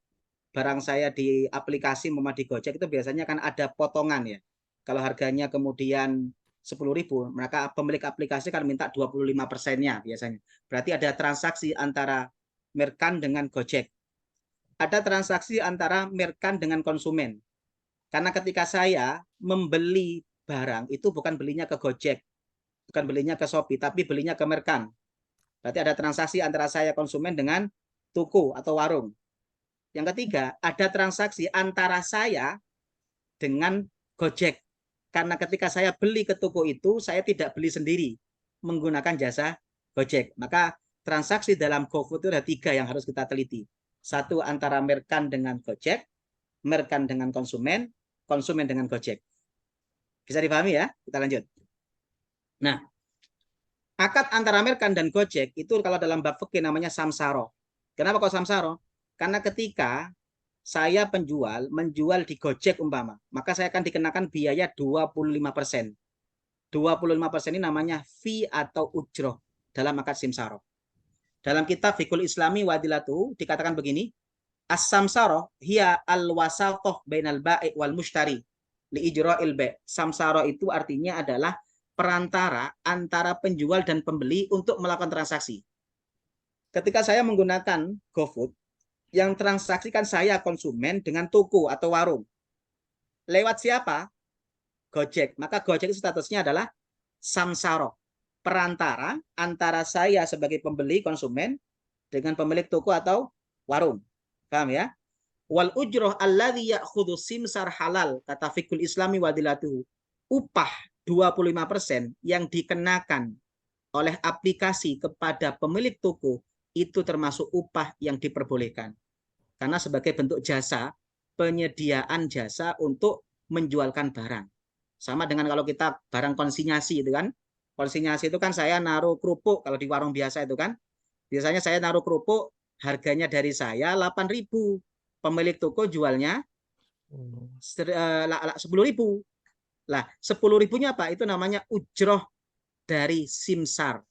barang saya di aplikasi umpama di Gojek itu biasanya kan ada potongan ya. Kalau harganya kemudian 10.000, maka pemilik aplikasi kan minta 25%-nya biasanya. Berarti ada transaksi antara merchant dengan Gojek. Ada transaksi antara merchant dengan konsumen. Karena ketika saya membeli barang itu bukan belinya ke Gojek, bukan belinya ke Shopee, tapi belinya ke merchant. Berarti ada transaksi antara saya konsumen dengan toko atau warung. Yang ketiga, ada transaksi antara saya dengan Gojek. Karena ketika saya beli ke toko itu, saya tidak beli sendiri menggunakan jasa Gojek. Maka transaksi dalam GoFood itu ada 3 yang harus kita teliti. Satu antara merchant dengan Gojek, merchant dengan konsumen, konsumen dengan Gojek. Bisa dipahami ya? Kita lanjut. Nah, akad antara merchant dan Gojek itu kalau dalam bab fikih namanya samsaro. Kenapa kok samsaro? Karena ketika saya penjual menjual di Gojek umpama, maka saya akan dikenakan biaya 25%. 25% ini namanya fee atau ujroh dalam akad simsaro. Dalam kitab Fiqhul Islami Wadilatu dikatakan begini, as-samsaro hiya al-wasatoh bainal ba'i wal mushtari li ijra'il ba'. Samsaro itu artinya adalah perantara antara penjual dan pembeli untuk melakukan transaksi. Ketika saya menggunakan GoFood, yang transaksikan saya konsumen dengan toko atau warung. Lewat siapa? Gojek. Maka Gojek itu statusnya adalah samsaro, perantara antara saya sebagai pembeli konsumen dengan pemilik toko atau warung. Paham ya? Wal ujroh alladhi ya'khudhu simsar halal, kata Fiqhul Islami wadilatuhu. Upah 25% yang dikenakan oleh aplikasi kepada pemilik toko itu termasuk upah yang diperbolehkan. Karena sebagai bentuk jasa, penyediaan jasa untuk menjualkan barang. Sama dengan kalau kita barang konsinyasi itu kan. Konsinyasi itu kan saya naruh kerupuk kalau di warung biasa itu kan. Biasanya saya naruh kerupuk harganya dari saya 8.000. Pemilik toko jualnya 10.000. Lah, 10.000-nya apa? Itu namanya ujroh dari simsar.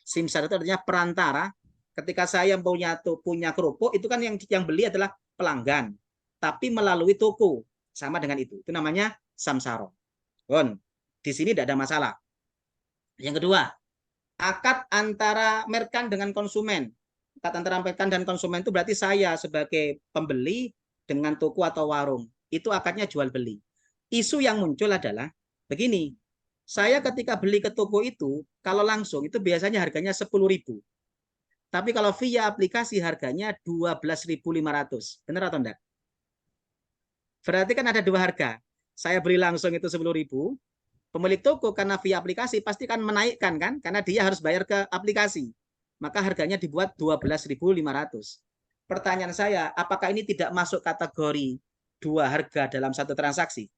Simsar itu artinya perantara. Ketika saya punya kerupuk, itu kan yang beli adalah pelanggan, tapi melalui toko. Sama dengan itu. Itu namanya samsaro. Di sini tidak ada masalah. Yang kedua, akad antara merchant dengan konsumen. Akad antara merchant dan konsumen itu berarti saya sebagai pembeli dengan toko atau warung. Itu akadnya jual beli. Isu yang muncul adalah begini. Saya ketika beli ke toko itu, kalau langsung itu biasanya harganya 10.000. Tapi kalau via aplikasi harganya 12.500. Benar atau enggak? Berarti kan ada 2 harga. Saya beli langsung itu 10.000. Pemilik toko karena via aplikasi pasti kan menaikkan kan? Karena dia harus bayar ke aplikasi. Maka harganya dibuat 12.500. Pertanyaan saya, apakah ini tidak masuk kategori 2 harga dalam satu transaksi?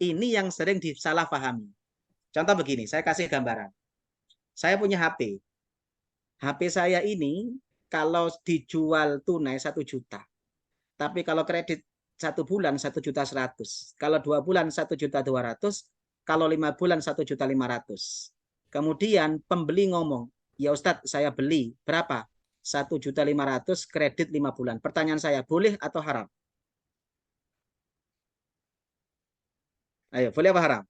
Ini yang sering disalahpahami. Contoh begini, saya kasih gambaran. Saya punya HP. HP saya ini kalau dijual tunai 1 juta. Tapi kalau kredit 1 bulan 1.100.000. Kalau 2 bulan 1.200.000. Kalau 5 bulan 1.500.000. Kemudian pembeli ngomong, ya Ustadz saya beli berapa? 1.500.000 kredit 5 bulan. Pertanyaan saya, boleh atau haram? Ayo, boleh apa haram?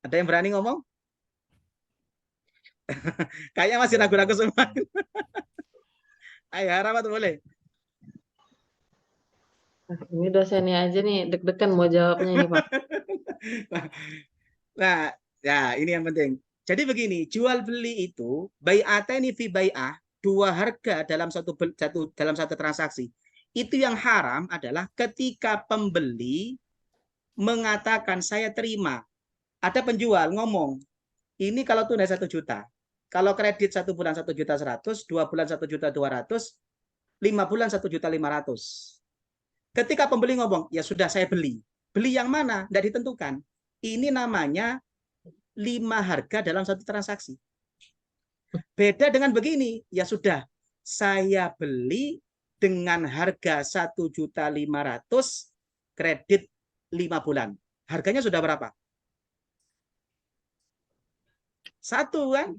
Ada yang berani ngomong? Kayaknya masih ragu-ragu semua. Ayo, haram atau boleh? Ini dosennya aja nih deg-degan mau jawabnya ini Pak. Nah, ya ini yang penting. Jadi begini, jual beli itu bai'ataini fi bai'ah, 2 harga dalam satu transaksi. Itu yang haram adalah ketika pembeli mengatakan saya terima. Ada penjual ngomong, ini kalau tunai 1 juta. Kalau kredit 1 bulan 1.100.000, 2 bulan 1.200.000, 5 bulan 1.500.000. Ketika pembeli ngomong, ya sudah saya beli. Beli yang mana? Tidak ditentukan. Ini namanya 5 harga dalam satu transaksi. Beda dengan begini, ya sudah saya beli dengan harga 1.500.000, kredit 5 bulan. Harganya sudah berapa? 1 kan?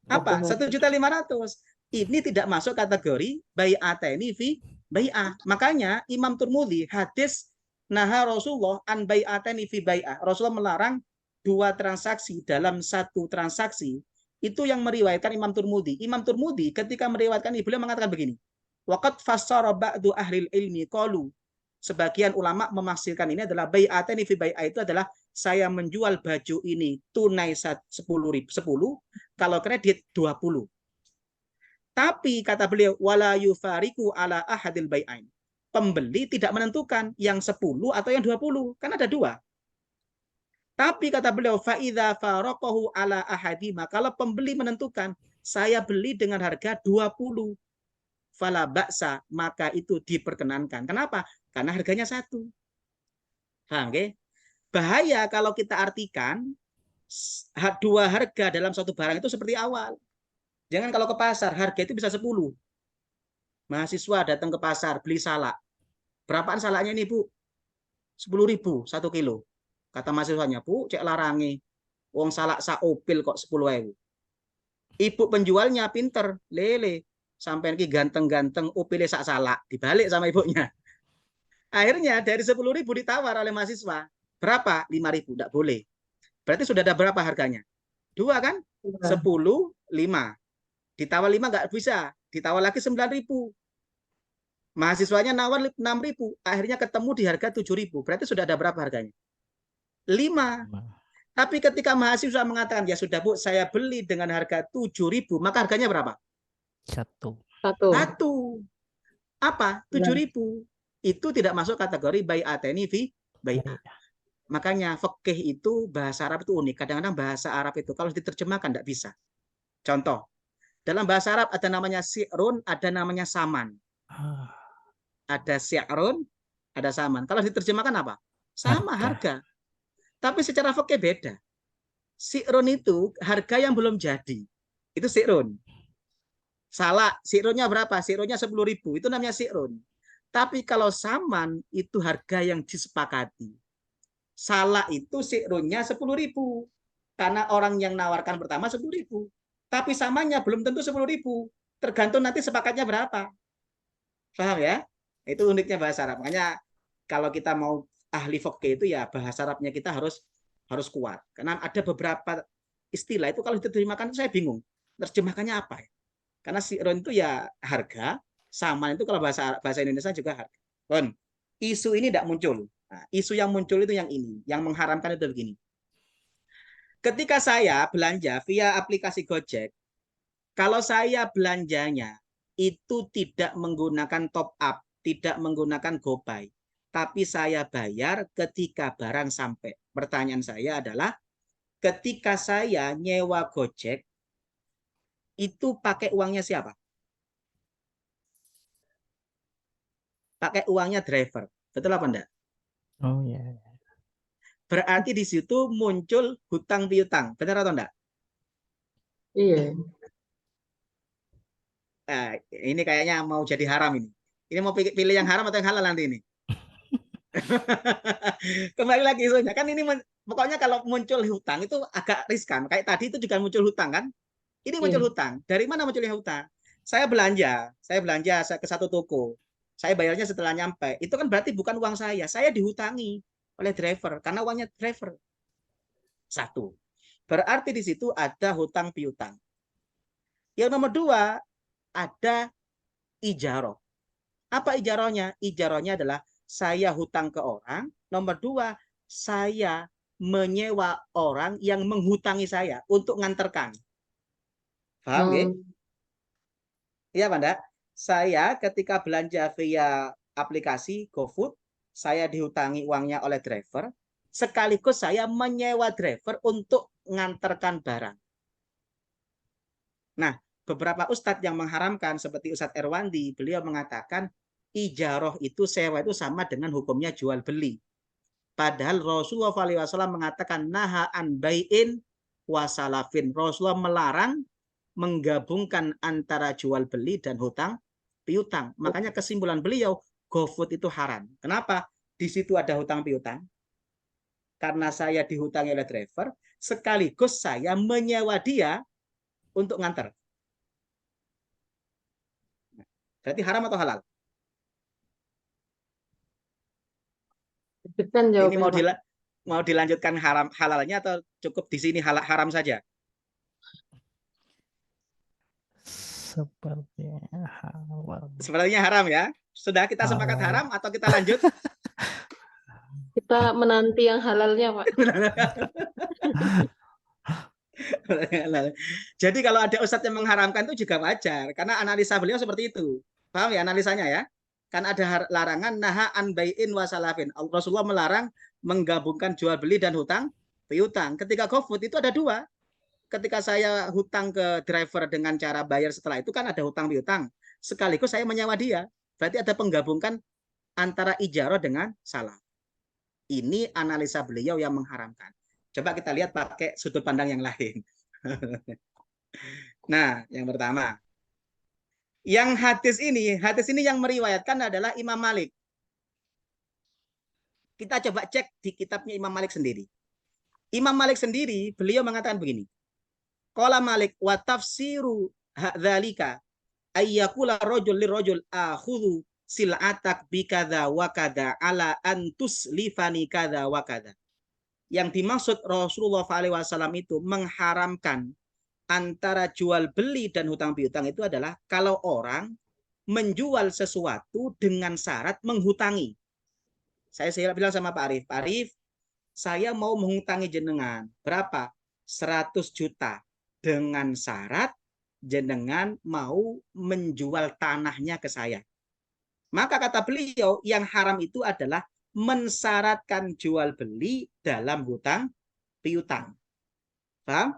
Apa? 1.500.000. Ini tidak masuk kategori bai'ataini fi bai'ah. Makanya Imam Turmudi hadis naha Rasulullah an bai'ataini fi bai'ah. Rasulullah melarang 2 transaksi dalam 1 transaksi. Itu yang meriwayatkan Imam Turmudi. Imam Turmudi ketika meriwayatkan ini beliau mengatakan begini. Waqad fassara ba'du ahlil ilmi qalu. Sebagian ulama memaksirkan ini adalah bai'ataini fi bai'ah itu adalah saya menjual baju ini tunai 10.000, kalau kredit 20. Tapi kata beliau wala yufariku ala ahadil bai'ain. Pembeli tidak menentukan yang 10 atau yang 20, kan ada 2. Tapi kata beliau fa idza faraqahu ala ahadima, kalau pembeli menentukan saya beli dengan harga 20, fala ba'sa, maka itu diperkenankan. Kenapa? Karena harganya 1. Paham nggih? Bahaya kalau kita artikan 2 harga dalam suatu barang itu seperti awal. Jangan kalau ke pasar, harga itu bisa 10. Mahasiswa datang ke pasar, beli salak. Berapaan salaknya ini, Bu? 10.000 1 kilo. Kata mahasiswanya, Bu, cek larangi. Wong salak saopil kok 10.000. Ibu penjualnya pinter, lele. Sampai ini ganteng-ganteng, opile sak salak. Dibalik sama ibunya. Akhirnya dari 10.000 ditawar oleh mahasiswa. Berapa? 5.000. Tidak boleh. Berarti sudah ada berapa harganya? 2 kan? 10, 5. Ditawar 5 nggak bisa. Ditawar lagi 9.000. Mahasiswanya nawar 6.000. Akhirnya ketemu di harga 7.000. Berarti sudah ada berapa harganya? 5. Tapi ketika mahasiswa mengatakan, ya sudah Bu, saya beli dengan harga 7.000. Maka harganya berapa? 1. 1. Apa? 7.000. Itu tidak masuk kategori bai'ataini fi bai'ah. Makanya fikih itu bahasa Arab itu unik. Kadang-kadang bahasa Arab itu kalau diterjemahkan tidak bisa. Contoh, dalam bahasa Arab ada namanya si'run, ada namanya saman. Ada si'run, ada saman. Kalau diterjemahkan apa? Sama harga. Tapi secara fikih beda. Si'run itu harga yang belum jadi. Itu si'run. Salah, si'runnya berapa? Si'runnya 10.000. Itu namanya si'run. Tapi kalau saman itu harga yang disepakati. Salah itu si'runnya 10.000. Karena orang yang nawarkan pertama 10.000. Tapi samanya belum tentu 10.000. Tergantung nanti sepakatnya berapa. Paham ya? Itu uniknya bahasa Arab. Makanya kalau kita mau ahli fikih itu ya bahasa Arabnya kita harus kuat. Karena ada beberapa istilah itu kalau diterjemahkan saya bingung. Terjemahkannya apa ya? Karena si'run itu ya harga, saman itu kalau bahasa Indonesia juga harga. Bon, isu ini tidak muncul. Nah, isu yang muncul itu yang ini, yang mengharamkan itu begini. Ketika saya belanja via aplikasi Gojek, kalau saya belanjanya itu tidak menggunakan top up, tidak menggunakan GoPay, tapi saya bayar ketika barang sampai. Pertanyaan saya adalah, ketika saya nyewa Gojek, itu pakai uangnya siapa? Pakai uangnya driver. Betul apa enggak? Oh ya. Berarti di situ muncul hutang piutang. Benar atau enggak? Iya. Nah, ini kayaknya mau jadi haram ini. Ini mau pilih yang haram atau yang halal nanti ini? Kembali lagi isunya. Kan ini pokoknya kalau muncul hutang itu agak riskan. Kayak tadi itu juga muncul hutang kan? Ini muncul hutang. Dari mana munculnya hutang? Saya belanja ke satu toko. Saya bayarnya setelah nyampe. Itu kan berarti bukan uang saya. Saya dihutangi oleh driver karena uangnya driver. 1. Berarti di situ ada hutang piutang. Yang nomor 2, ada ijaroh. Apa ijarohnya? Ijarohnya adalah saya hutang ke orang. Nomor 2, saya menyewa orang yang menghutangi saya untuk nganterkan. Paham nggih? Iya, Pak Ndak? Saya ketika belanja via aplikasi GoFood, saya dihutangi uangnya oleh driver. sekaligus saya menyewa driver untuk nganterkan barang. Nah, beberapa ustadz yang mengharamkan seperti Ustadz Erwandi, beliau mengatakan ijaroh itu sewa itu sama dengan hukumnya jual beli. Padahal Rasulullah SAW mengatakan naha an bai'in wasalafin. Rasulullah melarang menggabungkan antara jual beli dan hutang piutang. Makanya kesimpulan beliau, GoFood itu haram. Kenapa? Di situ ada hutang piutang. Karena saya dihutangi oleh driver, sekaligus saya menyewa dia untuk nganter. Berarti haram atau halal? Deg-degan Ini jawabannya, Pak. mau dilanjutkan halalnya atau cukup di sini haram saja? Sepertinya halal. Sepertinya haram ya. Sudah kita sepakat haram atau kita lanjut? Kita menanti yang halalnya, Pak. Jadi kalau ada ustadz yang mengharamkan itu juga wajar, karena analisa beliau seperti itu. Paham ya analisanya ya? Kan ada larangan naha an bai'in wasalafin. Rasulullah melarang menggabungkan jual beli dan hutang piutang. Ketika GoFood itu ada dua. Ketika saya hutang ke driver dengan cara bayar setelah itu kan ada hutang piutang. Sekaligus saya menyewa dia. Berarti ada penggabungkan antara ijarah dengan salah. Ini analisa beliau yang mengharamkan. Coba kita lihat pakai sudut pandang yang lain. Nah, yang pertama. Yang hadis ini yang meriwayatkan adalah Imam Malik. Kita coba cek di kitabnya Imam Malik sendiri. Imam Malik sendiri, beliau mengatakan begini. Qala Malik wa tafsiru dzalika ayyakula rajul lirajul akhudhu sil'atak bikadza wa kadza ala antus lifani kadza wa kadza. Yang dimaksud Rasulullah SAW itu mengharamkan antara jual beli dan hutang piutang itu adalah kalau orang menjual sesuatu dengan syarat menghutangi. Saya bilang sama Pak Arif, saya mau menghutangi jenengan. Berapa? 100 juta. Dengan syarat jenengan mau menjual tanahnya ke saya. Maka kata beliau, yang haram itu adalah mensyaratkan jual beli dalam hutang piutang. Paham?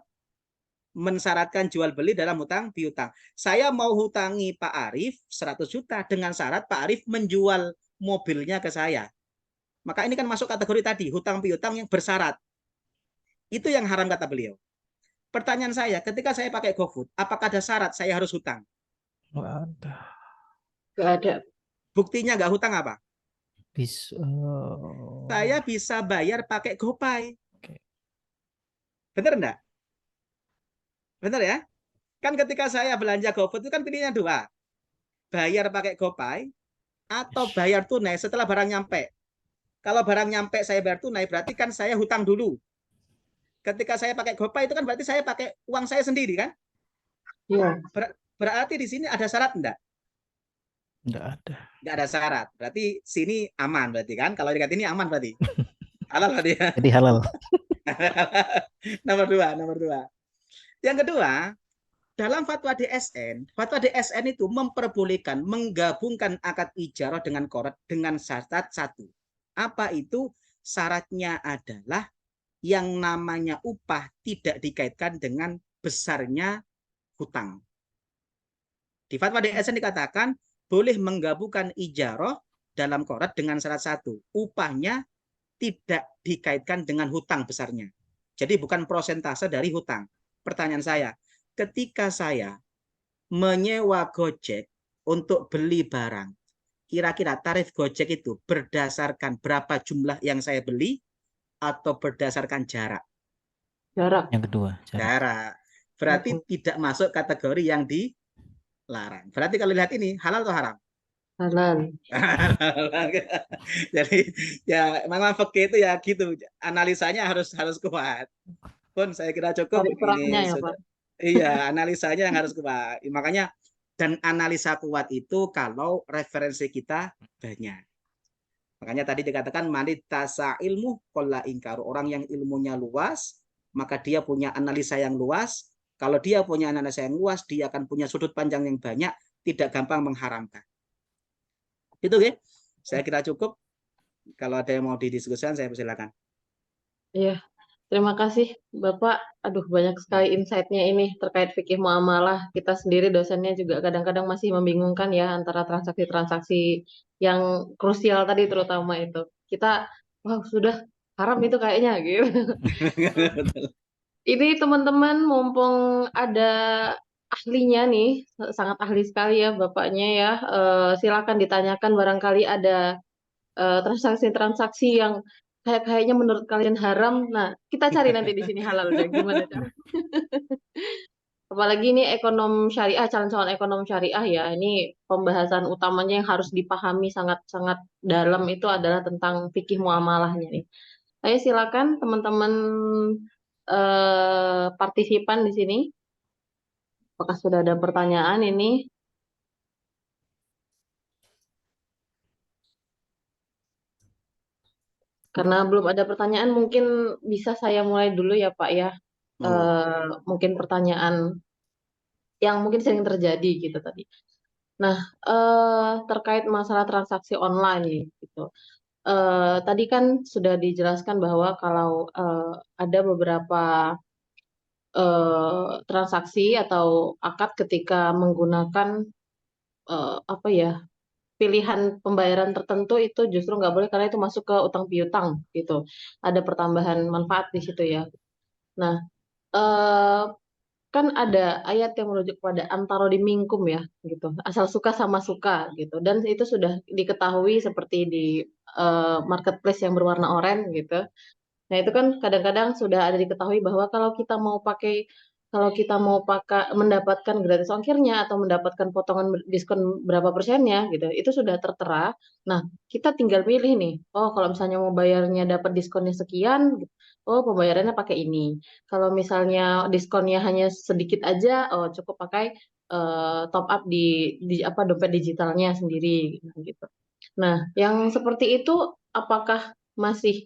Mensyaratkan jual beli dalam hutang piutang. Saya mau hutangi Pak Arif 100 juta dengan syarat Pak Arif menjual mobilnya ke saya. Maka ini kan masuk kategori tadi, hutang piutang yang bersyarat. Itu yang haram kata beliau. Pertanyaan saya, ketika saya pakai GoFood, apakah ada syarat saya harus hutang? Nggak ada. Nggak ada. Buktinya nggak hutang apa? Bisa. Saya bisa bayar pakai GoPay. Oke. Benar enggak? Benar ya? Kan ketika saya belanja GoFood itu kan pilihnya dua. Bayar pakai GoPay atau bayar tunai setelah barang nyampe. Kalau barang nyampe saya bayar tunai, berarti kan saya hutang dulu. Ketika saya pakai GoPay itu kan berarti saya pakai uang saya sendiri kan? Iya. Berarti di sini ada syarat enggak? Nggak ada. Enggak ada syarat. Berarti sini aman berarti kan? Kalau dekat ini aman berarti. Halal berarti ya. Jadi halal. Nomor dua. Yang kedua, dalam fatwa DSN itu memperbolehkan menggabungkan akad ijarah dengan qard dengan syarat satu. Apa itu? Syaratnya adalah yang namanya upah tidak dikaitkan dengan besarnya hutang. Di fatwa DSN dikatakan boleh menggabungkan ijarah dalam qard dengan syarat satu. Upahnya tidak dikaitkan dengan hutang besarnya. Jadi bukan prosentase dari hutang. Pertanyaan saya, ketika saya menyewa Gojek untuk beli barang, kira-kira tarif Gojek itu berdasarkan berapa jumlah yang saya beli atau berdasarkan jarak? Jarak. Yang kedua, Jarak. Berarti tidak masuk kategori yang dilarang. Berarti kalau lihat ini halal atau haram? Halal. Jadi ya memang fikih itu ya gitu. Analisanya harus kuat. Pun saya kira cukup Tarik perahnya ini ya, sudah. Pak. Iya, analisanya yang harus kuat. Makanya dan analisa kuat itu kalau referensi kita banyak. Makanya tadi dikatakan manitasa ilmu qalla ingkaru. Orang yang ilmunya luas, maka dia punya analisa yang luas. Kalau dia punya analisa yang luas, dia akan punya sudut pandang yang banyak, tidak gampang mengharamkan. Itu ya. Saya kira cukup. Kalau ada yang mau didiskusikan, saya persilakan. Iya, terima kasih Bapak. Aduh, banyak sekali insight-nya ini terkait fikih muamalah. Kita sendiri dosennya juga kadang-kadang masih membingungkan ya antara transaksi-transaksi yang krusial tadi terutama itu. Kita, wah sudah haram itu kayaknya gitu. Betul. Ini teman-teman mumpung ada ahlinya nih, sangat ahli sekali ya Bapaknya ya. Silakan ditanyakan barangkali ada transaksi-transaksi yang kayaknya menurut kalian haram. Nah, kita cari nanti di sini halal deh. Gimana cara? Apalagi ini ekonom syariah, calon-calon ekonom syariah ya. Ini pembahasan utamanya yang harus dipahami sangat-sangat dalam itu adalah tentang fikih muamalahnya nih. Ayo silakan teman-teman partisipan di sini. Apakah sudah ada pertanyaan ini? Karena belum ada pertanyaan, mungkin bisa saya mulai dulu ya Pak ya. Monggo. Mungkin pertanyaan yang mungkin sering terjadi gitu tadi. Nah, terkait masalah transaksi online nih, gitu. Tadi kan sudah dijelaskan bahwa kalau ada beberapa transaksi atau akad ketika menggunakan apa ya pilihan pembayaran tertentu itu justru nggak boleh karena itu masuk ke utang piutang gitu. Ada pertambahan manfaat di situ ya. Nah, eh, kan ada ayat yang merujuk pada antara dimingkum ya gitu, asal suka sama suka gitu, dan itu sudah diketahui seperti di marketplace yang berwarna oranye gitu. Nah, itu kan kadang-kadang sudah ada diketahui bahwa kalau kita mau pakai mendapatkan gratis ongkirnya atau mendapatkan potongan diskon berapa persennya gitu, itu sudah tertera. Nah, kita tinggal pilih nih. Oh, kalau misalnya mau bayarnya dapat diskonnya sekian, oh pembayarannya pakai ini. Kalau misalnya diskonnya hanya sedikit aja, oh cukup pakai top up di apa dompet digitalnya sendiri gitu. Nah, yang seperti itu apakah masih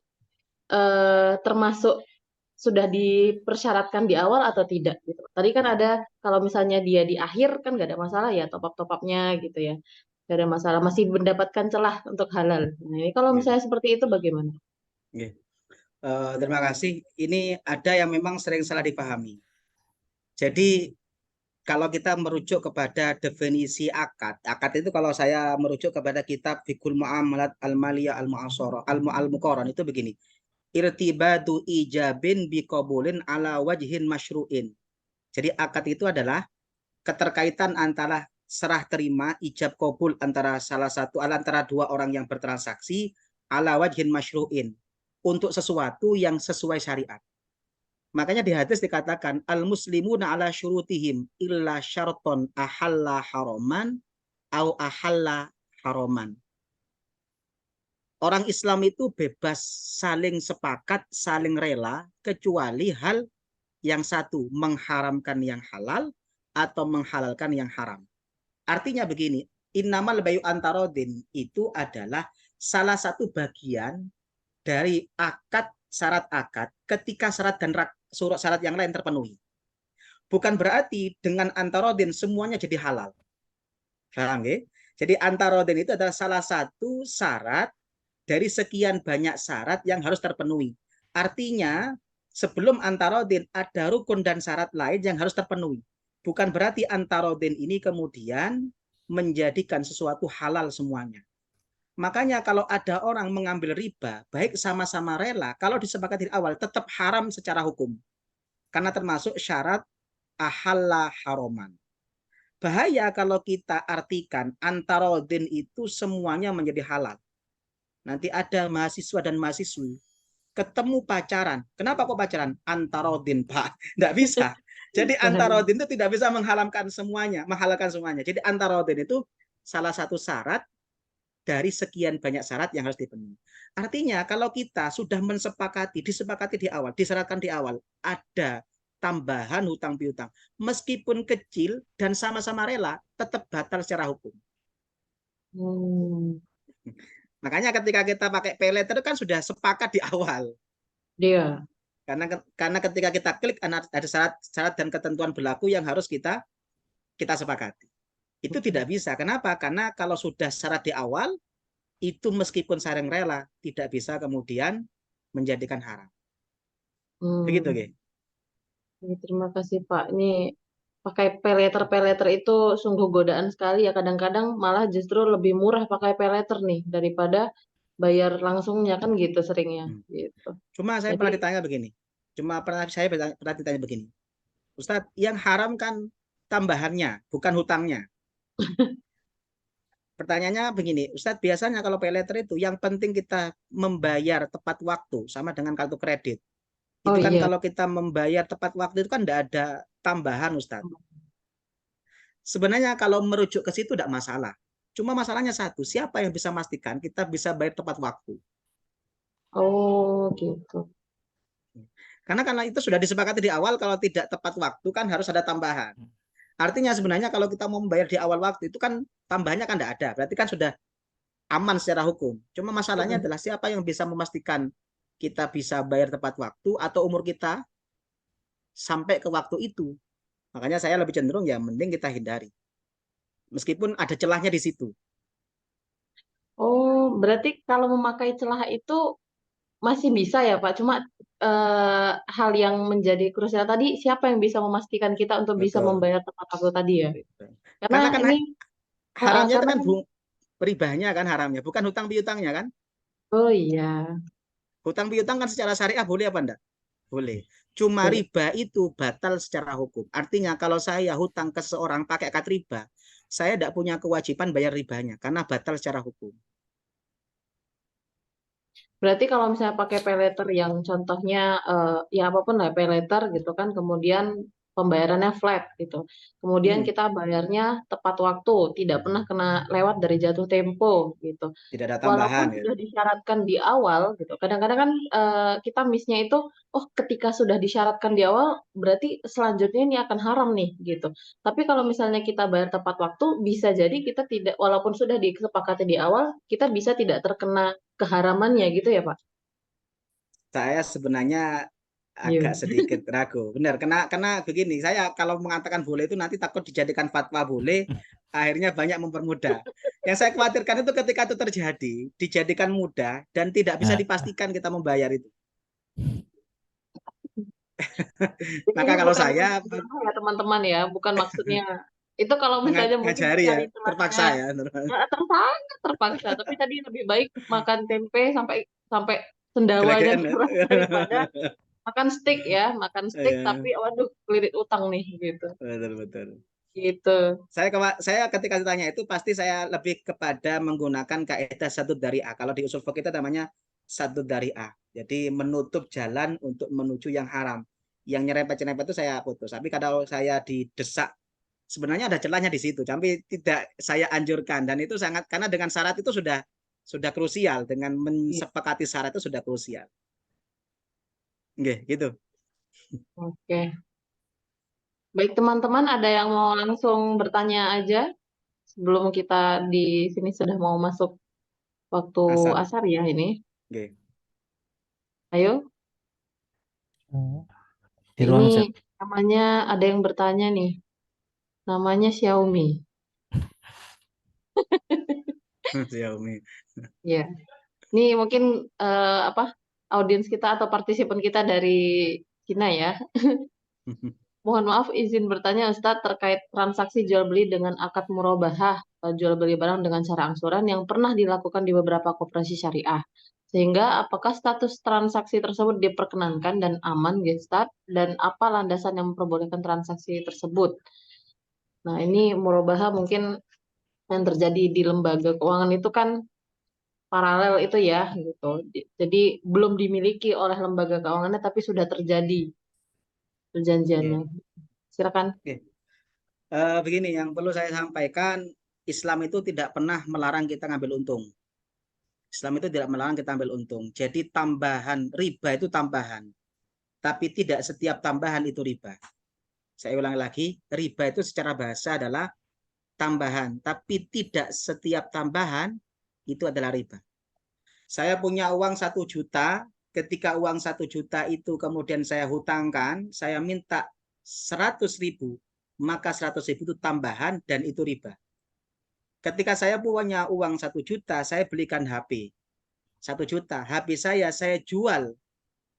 termasuk sudah dipersyaratkan di awal atau tidak gitu. Tadi kan ada kalau misalnya dia di akhir kan nggak ada masalah ya top upnya gitu ya. Nggak ada masalah, masih mendapatkan celah untuk halal. Nah, ini kalau Nggih, misalnya seperti itu bagaimana? nggih. Terima kasih. Ini ada yang memang sering salah dipahami. Jadi kalau kita merujuk kepada definisi akad, akad itu kalau saya merujuk kepada kitab Fiqhul Muamalat Al-Maliyah Al-Mu'asyarah Al-Muqarran itu begini. Irtibatu ijabin biqabulin ala wajhin masyru'in. Jadi akad itu adalah keterkaitan antara serah terima ijab kabul antara dua orang yang bertransaksi ala wajhin masyru'in untuk sesuatu yang sesuai syariat. Makanya di hadis dikatakan al muslimuna ala syurutihim illa syarton ahalla haraman au ahalla haraman. Orang Islam itu bebas saling sepakat, saling rela kecuali hal yang satu mengharamkan yang halal atau menghalalkan yang haram. Artinya begini, innamal bayu antarodin itu adalah salah satu bagian dari akad syarat akad ketika syarat dan syarat yang lain terpenuhi. Bukan berarti dengan antarodin semuanya jadi halal. Paham ya? Jadi antarodin itu adalah salah satu syarat dari sekian banyak syarat yang harus terpenuhi. Artinya sebelum antarodin ada rukun dan syarat lain yang harus terpenuhi. Bukan berarti antarodin ini kemudian menjadikan sesuatu halal semuanya. Makanya kalau ada orang mengambil riba, baik sama-sama rela, kalau disepakati di awal tetap haram secara hukum. Karena termasuk syarat ahalla haroman. Bahaya kalau kita artikan antarodin itu semuanya menjadi halal. Nanti ada mahasiswa dan mahasiswi ketemu pacaran. Kenapa kok pacaran? Antarodin, Pak. Tidak bisa. Jadi Bahaya. antarodin itu tidak bisa menghalalkan semuanya. Jadi antarodin itu salah satu syarat dari sekian banyak syarat yang harus dipenuhi. Artinya kalau kita sudah disepakati di awal, disyaratkan di awal, ada tambahan hutang piutang, meskipun kecil dan sama-sama rela, tetap batal secara hukum. Hmm, Makanya ketika kita pakai pay letter kan sudah sepakat di awal. dia. Karena ketika kita klik ada syarat dan ketentuan berlaku yang harus kita sepakati. Itu tidak bisa. Kenapa? Karena kalau sudah syarat di awal, itu meskipun saling rela tidak bisa kemudian menjadikan haram. Begitu, Hmm. Ge. Terima kasih Pak. Ini pakai pay-letter itu sungguh godaan sekali ya. Kadang-kadang malah justru lebih murah pakai pay-letter nih daripada bayar langsungnya kan gitu seringnya Hmm. gitu. Cuma saya pernah Jadi ditanya begini. Pernah ditanya begini. Ustadz, yang haram kan tambahannya, bukan hutangnya. Pertanyaannya begini, Ustadz, biasanya kalau pay letter itu yang penting kita membayar tepat waktu sama dengan kartu kredit. oh Itu kan iya. kalau kita membayar tepat waktu itu kan tidak ada tambahan, Ustadz. Sebenarnya kalau merujuk ke situ tidak masalah. Cuma masalahnya satu, siapa yang bisa memastikan kita bisa bayar tepat waktu? Oh gitu. Karena itu sudah disepakati di awal kalau tidak tepat waktu kan harus ada tambahan. Artinya sebenarnya kalau kita mau membayar di awal waktu itu kan tambahannya kan tidak ada. Berarti kan sudah aman secara hukum. Cuma masalahnya Mm-mm. adalah siapa yang bisa memastikan kita bisa bayar tepat waktu atau umur kita sampai ke waktu itu. Makanya saya lebih cenderung ya mending kita hindari. Meskipun ada celahnya di situ. Oh, berarti kalau memakai celah itu masih bisa ya Pak. Cuma hal yang menjadi krusial tadi, siapa yang bisa memastikan kita untuk bisa Betul. membayar tepat waktu tadi ya? Karena Karena kan ini, haramnya itu karena kan kan, ribanya kan haramnya, bukan hutang piutangnya kan. oh iya, Hutang piutang kan secara syariah boleh apa enggak? Boleh. Cuma boleh. riba itu batal secara hukum. Artinya kalau saya hutang ke seorang pakai akad riba, saya tidak punya kewajiban bayar ribanya karena batal secara hukum. Berarti kalau misalnya pakai pay letter yang contohnya ya apapun lah pay letter gitu kan, kemudian pembayarannya flat gitu. Kemudian Hmm, kita bayarnya tepat waktu, tidak pernah kena lewat dari jatuh tempo gitu. tidak ada Walaupun tambahan ya. sudah disyaratkan di awal gitu. Kadang-kadang kan kita miss-nya itu oh ketika sudah disyaratkan di awal berarti selanjutnya ini akan haram nih gitu. Tapi kalau misalnya kita bayar tepat waktu bisa jadi kita tidak walaupun sudah disepakati di awal kita bisa tidak terkena keharamannya gitu ya Pak? Saya sebenarnya Iya. agak sedikit ragu. Benar, karena begini, saya kalau mengatakan boleh itu nanti takut dijadikan fatwa boleh, akhirnya banyak mempermudah. Yang saya khawatirkan itu ketika itu terjadi, dijadikan mudah dan tidak bisa Nah, dipastikan kita membayar itu. Jadi Maka ini kalau bukan saya menjadi ya teman-teman ya, bukan maksudnya itu kalau misalnya mungkin mengajari ya, dicari celahnya terpaksa ya. sangat terpaksa, tapi tadi lebih baik makan tempe sampai sampai sendawanya Gelegean ya. keluar daripada makan steak ya, makan steak Iya, tapi waduh kelirit utang nih gitu. betul betul. Gitu. Saya ketika ditanya itu pasti saya lebih kepada menggunakan kaidah satu dari A. Kalau di usul fikih kita namanya satu dari A. Jadi menutup jalan untuk menuju yang haram. Yang nyerempet-nyerempet itu saya putus. Tapi kalau saya didesak, sebenarnya ada celahnya di situ. Tapi tidak saya anjurkan dan itu sangat karena dengan syarat itu sudah krusial. Dengan Iya. mensepakati syarat itu sudah krusial. Oke, gitu. Oke. Baik teman-teman, ada yang mau langsung bertanya aja sebelum kita di sini sudah mau masuk waktu Asar. asar ya ini. Oke. Ayo, di ruang ini chat. namanya ada yang bertanya nih. Namanya Xiaomi. Xiaomi. Ya. Ini mungkin apa audiens kita atau partisipan kita dari Cina ya. Mohon maaf izin bertanya Ustadz terkait transaksi jual beli dengan akad murabahah atau jual beli barang dengan cara angsuran yang pernah dilakukan di beberapa koperasi syariah. Sehingga apakah status transaksi tersebut diperkenankan dan aman gitu Ustadz? Dan apa landasan yang memperbolehkan transaksi tersebut? Nah ini murabahah mungkin yang terjadi di lembaga keuangan itu kan paralel itu ya gitu. Jadi belum dimiliki oleh lembaga keuangannya tapi sudah terjadi perjanjiannya. Oke. Silakan. Oke. Begini, yang perlu saya sampaikan, Islam itu tidak pernah melarang kita ngambil untung. Islam itu tidak melarang kita ambil untung. Jadi tambahan riba itu tambahan, tapi tidak setiap tambahan itu riba. Saya ulangi lagi, riba itu secara bahasa adalah tambahan, tapi tidak setiap tambahan itu adalah riba. Saya punya uang 1 juta, ketika uang 1 juta itu kemudian saya hutangkan, saya minta 100.000, maka 100.000 itu tambahan dan itu riba. Ketika saya punya uang 1 juta, saya belikan HP 1 juta, HP saya jual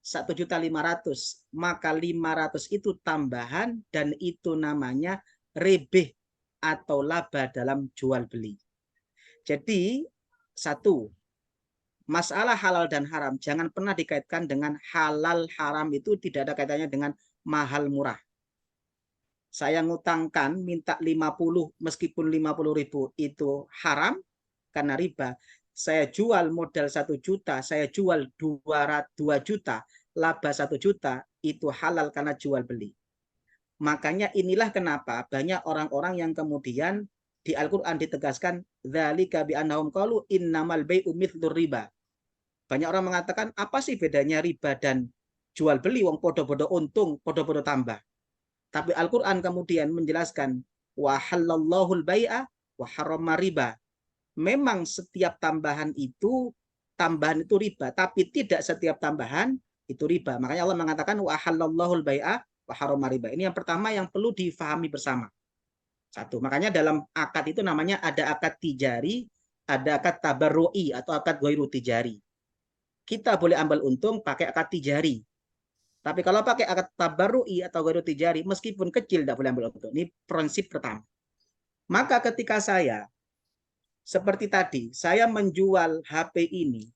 1.500.000, maka 500 itu tambahan dan itu namanya ribih atau laba dalam jual beli. Jadi satu, masalah halal dan haram jangan pernah dikaitkan dengan halal haram, itu tidak ada kaitannya dengan mahal murah. Saya ngutangkan minta 50 meskipun 50.000 itu haram karena riba. Saya jual modal 1 juta, saya jual 2 juta, laba 1 juta, itu halal karena jual beli. Makanya inilah kenapa banyak orang-orang yang kemudian di Al-Quran ditegaskan dzalika bi annahum qalu innamal bai'u mithlur riba. Banyak orang mengatakan apa sih bedanya riba dan jual beli, wong podo-podo untung, podo-podo tambah. Tapi Al-Quran kemudian menjelaskan wa halallahul bai'a wa harrama riba. Memang setiap tambahan itu riba, tapi tidak setiap tambahan itu riba. Makanya Allah mengatakan wa halallahul bai'a wa harrama riba. Ini yang pertama yang perlu difahami bersama. Satu, makanya dalam akad itu namanya ada akad tijari, ada akad tabarru'i atau akad ghairu tijari. Kita boleh ambil untung pakai akad tijari. Tapi kalau pakai akad tabarru'i atau ghairu tijari, meskipun kecil tidak boleh ambil untung. Ini prinsip pertama. Maka ketika saya seperti tadi, saya menjual HP ini,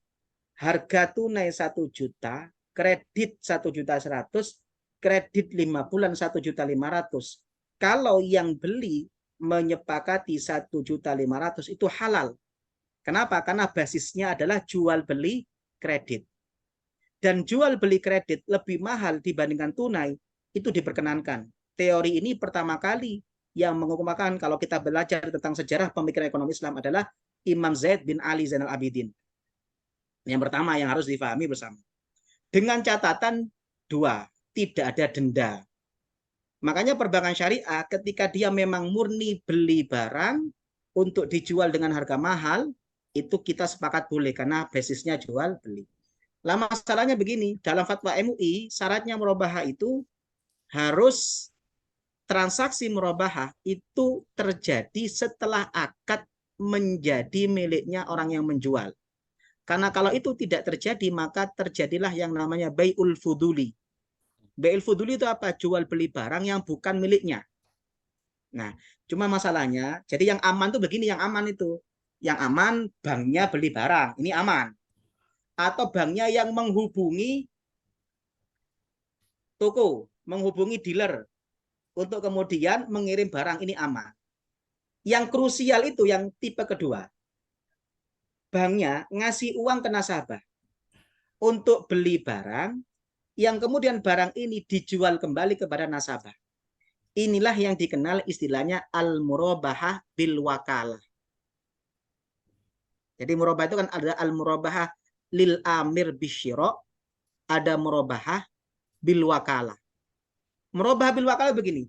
harga tunai 1 juta, kredit 1.100.000, kredit 5 bulan 1.500.000. Kalau yang beli menyepakati 1.500.000 itu halal. Kenapa? Karena basisnya adalah jual beli kredit. Dan jual beli kredit lebih mahal dibandingkan tunai, itu diperkenankan. Teori ini pertama kali yang mengukuhkan kalau kita belajar tentang sejarah pemikiran ekonomi Islam adalah Imam Zaid bin Ali Zainal Abidin. Yang pertama yang harus difahami bersama. Dengan catatan 2, tidak ada denda. Makanya perbankan syariah ketika dia memang murni beli barang untuk dijual dengan harga mahal, itu kita sepakat boleh karena basisnya jual beli. Lah masalahnya begini, dalam fatwa MUI syaratnya murabahah itu harus transaksi murabahah itu terjadi setelah akad menjadi miliknya orang yang menjual. Karena kalau itu tidak terjadi, maka terjadilah yang namanya bai'ul fuduli. Bai'ul fuduli itu apa? Jual beli barang yang bukan miliknya. Nah, cuma masalahnya, jadi yang aman tuh begini, yang aman itu. Yang aman banknya beli barang, ini aman. Atau banknya yang menghubungi toko, menghubungi dealer untuk kemudian mengirim barang, ini aman. Yang krusial itu yang tipe kedua. Banknya ngasih uang ke nasabah untuk beli barang yang kemudian barang ini dijual kembali kepada nasabah. Inilah yang dikenal istilahnya al-murabahah bil wakalah. Jadi murabahah itu kan ada al-murabahah lil amir bisyira, ada murabahah bil wakalah. Murabahah bil wakalah begini.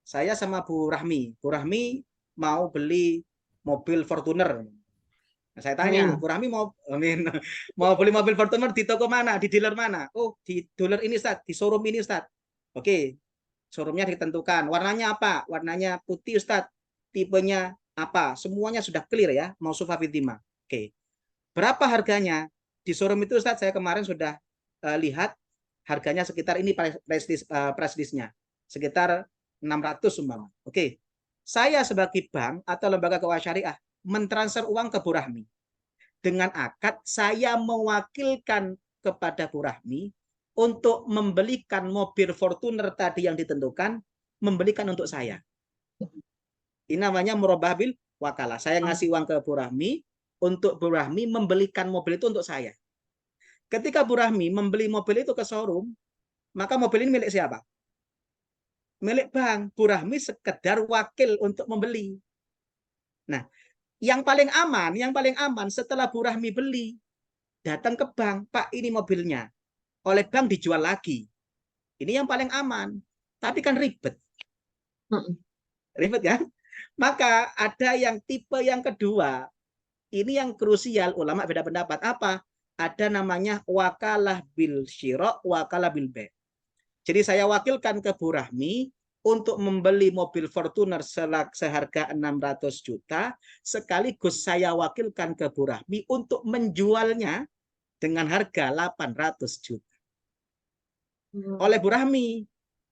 Saya sama Bu Rahmi mau beli mobil Fortuner. Nah, saya tanya, Bu Rahmi mau beli mobil Fortuner di toko mana, di dealer mana? Oh, di dealer ini Ustaz, di showroom ini Ustaz. Oke, showroomnya ditentukan. Warnanya apa? Warnanya putih Ustaz. Tipenya apa? Semuanya sudah clear ya, mau Sufa Fitima. Oke. Berapa harganya? Di showroom itu Ustaz, saya kemarin sudah lihat harganya sekitar ini price list-nya. Sekitar 600 umpama. Oke. Saya sebagai bank atau lembaga keuangan syariah mentransfer uang ke Bu Rahmi. Dengan akad saya mewakilkan kepada Bu Rahmi untuk membelikan mobil Fortuner tadi yang ditentukan, membelikan untuk saya. Ini namanya murabahah bil wakalah. Saya ngasih uang ke Bu Rahmi untuk Bu Rahmi membelikan mobil itu untuk saya. Ketika Bu Rahmi membeli mobil itu ke showroom, maka mobil ini milik siapa? Milik bank. Bu Rahmi sekedar wakil untuk membeli. Nah, yang paling aman setelah Bu Rahmi beli, datang ke bank, Pak ini mobilnya. Oleh bank dijual lagi. Ini yang paling aman. Tapi kan ribet. Ribet kan? Maka ada yang tipe yang kedua. Ini yang krusial, ulama beda pendapat. Apa? Ada namanya wakalah bil syira, wakalah bil bai'. Jadi saya wakilkan ke Bu Rahmi untuk membeli mobil Fortuner seharga 600 juta, sekaligus saya wakilkan ke Bu Rahmi untuk menjualnya dengan harga 800 juta. oleh Bu Rahmi.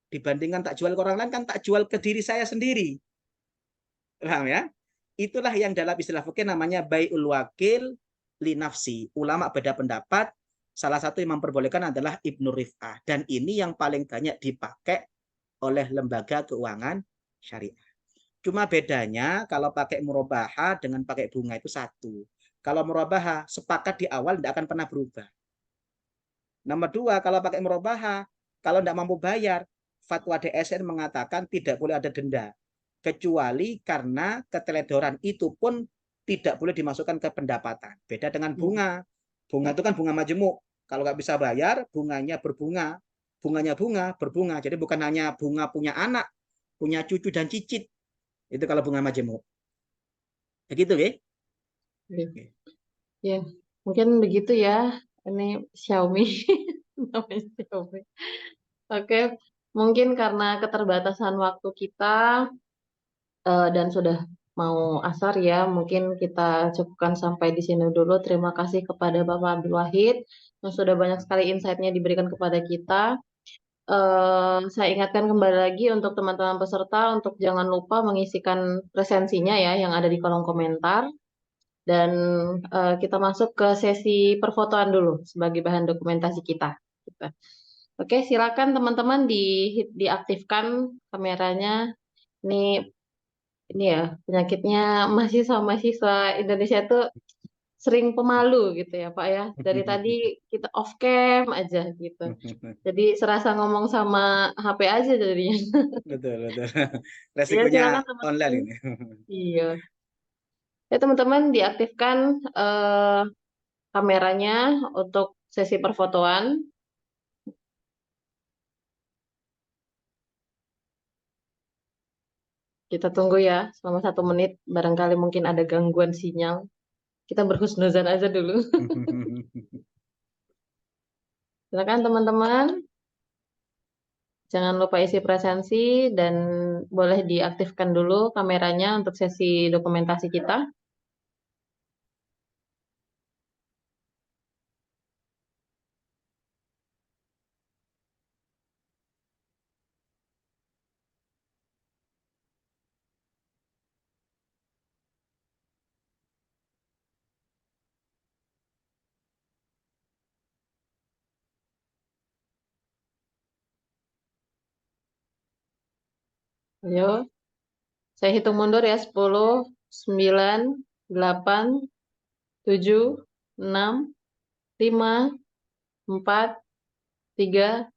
Dibandingkan tak jual ke orang lain, kan tak jual ke diri saya sendiri. Paham ya? Itulah yang dalam istilah fikih namanya bai'ul wakil li nafsi. Ulama beda pendapat. Salah satu yang memperbolehkan adalah Ibnu Rif'ah. Dan ini yang paling banyak dipakai oleh lembaga keuangan syariah. Cuma bedanya kalau pakai murabaha dengan pakai bunga itu satu. Kalau murabaha sepakat di awal tidak akan pernah berubah. Nomor dua, kalau pakai murabaha, kalau tidak mampu bayar, fatwa DSN mengatakan tidak boleh ada denda. Kecuali karena keteledoran itu pun tidak boleh dimasukkan ke pendapatan. Beda dengan bunga. Bunga itu kan bunga majemuk. Kalau nggak bisa bayar, bunganya berbunga. Bunganya bunga, berbunga. Jadi bukan hanya bunga punya anak, punya cucu dan cicit. Itu kalau bunga majemuk. Begitu, ya? Ya, mungkin begitu ya. Ini Xiaomi, namanya Xiaomi. Oke, mungkin karena keterbatasan waktu kita dan sudah mau asar ya, mungkin kita cukupkan sampai di sini dulu. Terima kasih kepada Bapak Abdul Wahid yang sudah banyak sekali insight-nya diberikan kepada kita. Saya ingatkan kembali lagi untuk teman-teman peserta untuk jangan lupa mengisikan presensinya ya yang ada di kolom komentar. Dan kita masuk ke sesi perfotoan dulu sebagai bahan dokumentasi kita. Oke, silakan teman-teman diaktifkan kameranya. Ini ya penyakitnya mahasiswa Indonesia itu sering pemalu gitu ya Pak ya. Dari tadi kita off cam aja gitu. Jadi serasa ngomong sama HP aja jadinya. Betul. Ya, Resikonya silakan teman-teman. online ini. Iya. Ya teman-teman diaktifkan kameranya untuk sesi perfotoan. Kita tunggu ya selama 1 menit. Barangkali mungkin ada gangguan sinyal. Kita berhusnuzan aja dulu. Silakan teman-teman. Jangan lupa isi presensi dan boleh diaktifkan dulu kameranya untuk sesi dokumentasi kita. Ayo, saya hitung mundur ya. 10, 9, 8, 7, 6, 5, 4, 3,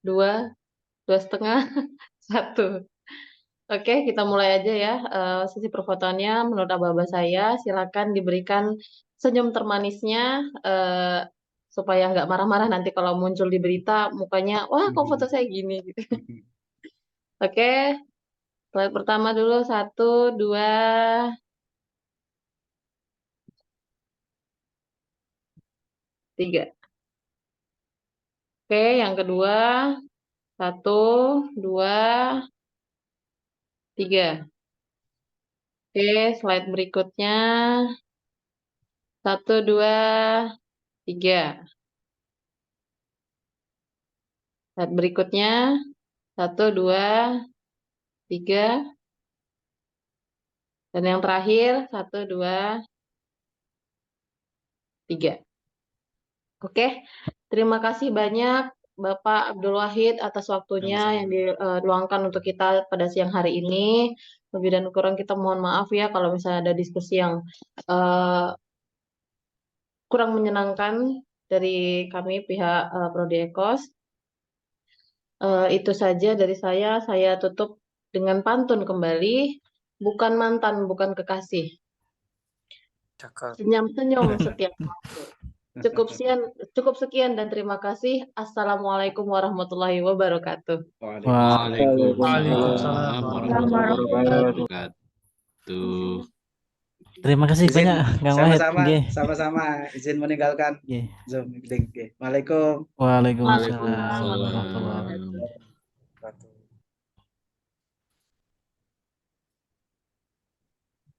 2, 2,5, 1. Oke, kita mulai aja ya sesi perfotoannya. Menurut aba-aba saya, silakan diberikan senyum termanisnya supaya nggak marah-marah nanti kalau muncul di berita mukanya, wah kok foto saya gini gitu. Oke, slide pertama dulu 1, 2, 3. Oke, yang kedua 1, 2, 3. Oke, slide berikutnya 1, 2, 3. Slide berikutnya 1, 2, 3. Dan yang terakhir 1, 2, 3. Oke, terima kasih banyak Bapak Abdul Wahid atas waktunya yang diluangkan untuk kita pada siang hari ini. Lebih dan kurang kita mohon maaf ya kalau misalnya ada diskusi yang kurang menyenangkan dari kami pihak Prodi Ekos. Itu saja dari saya tutup dengan pantun kembali, bukan mantan, bukan kekasih. Senyum-senyum setiap waktu. Cukup sekian dan terima kasih. Assalamualaikum warahmatullahi wabarakatuh. Waalaikumsalam warahmatullahi wabarakatuh. Terima kasih Izin, banyak Kang Wahid. sama-sama izin meninggalkan Zoom link. Waalaikumsalam Waalaikumsalam warahmatullahi wabarakatuh.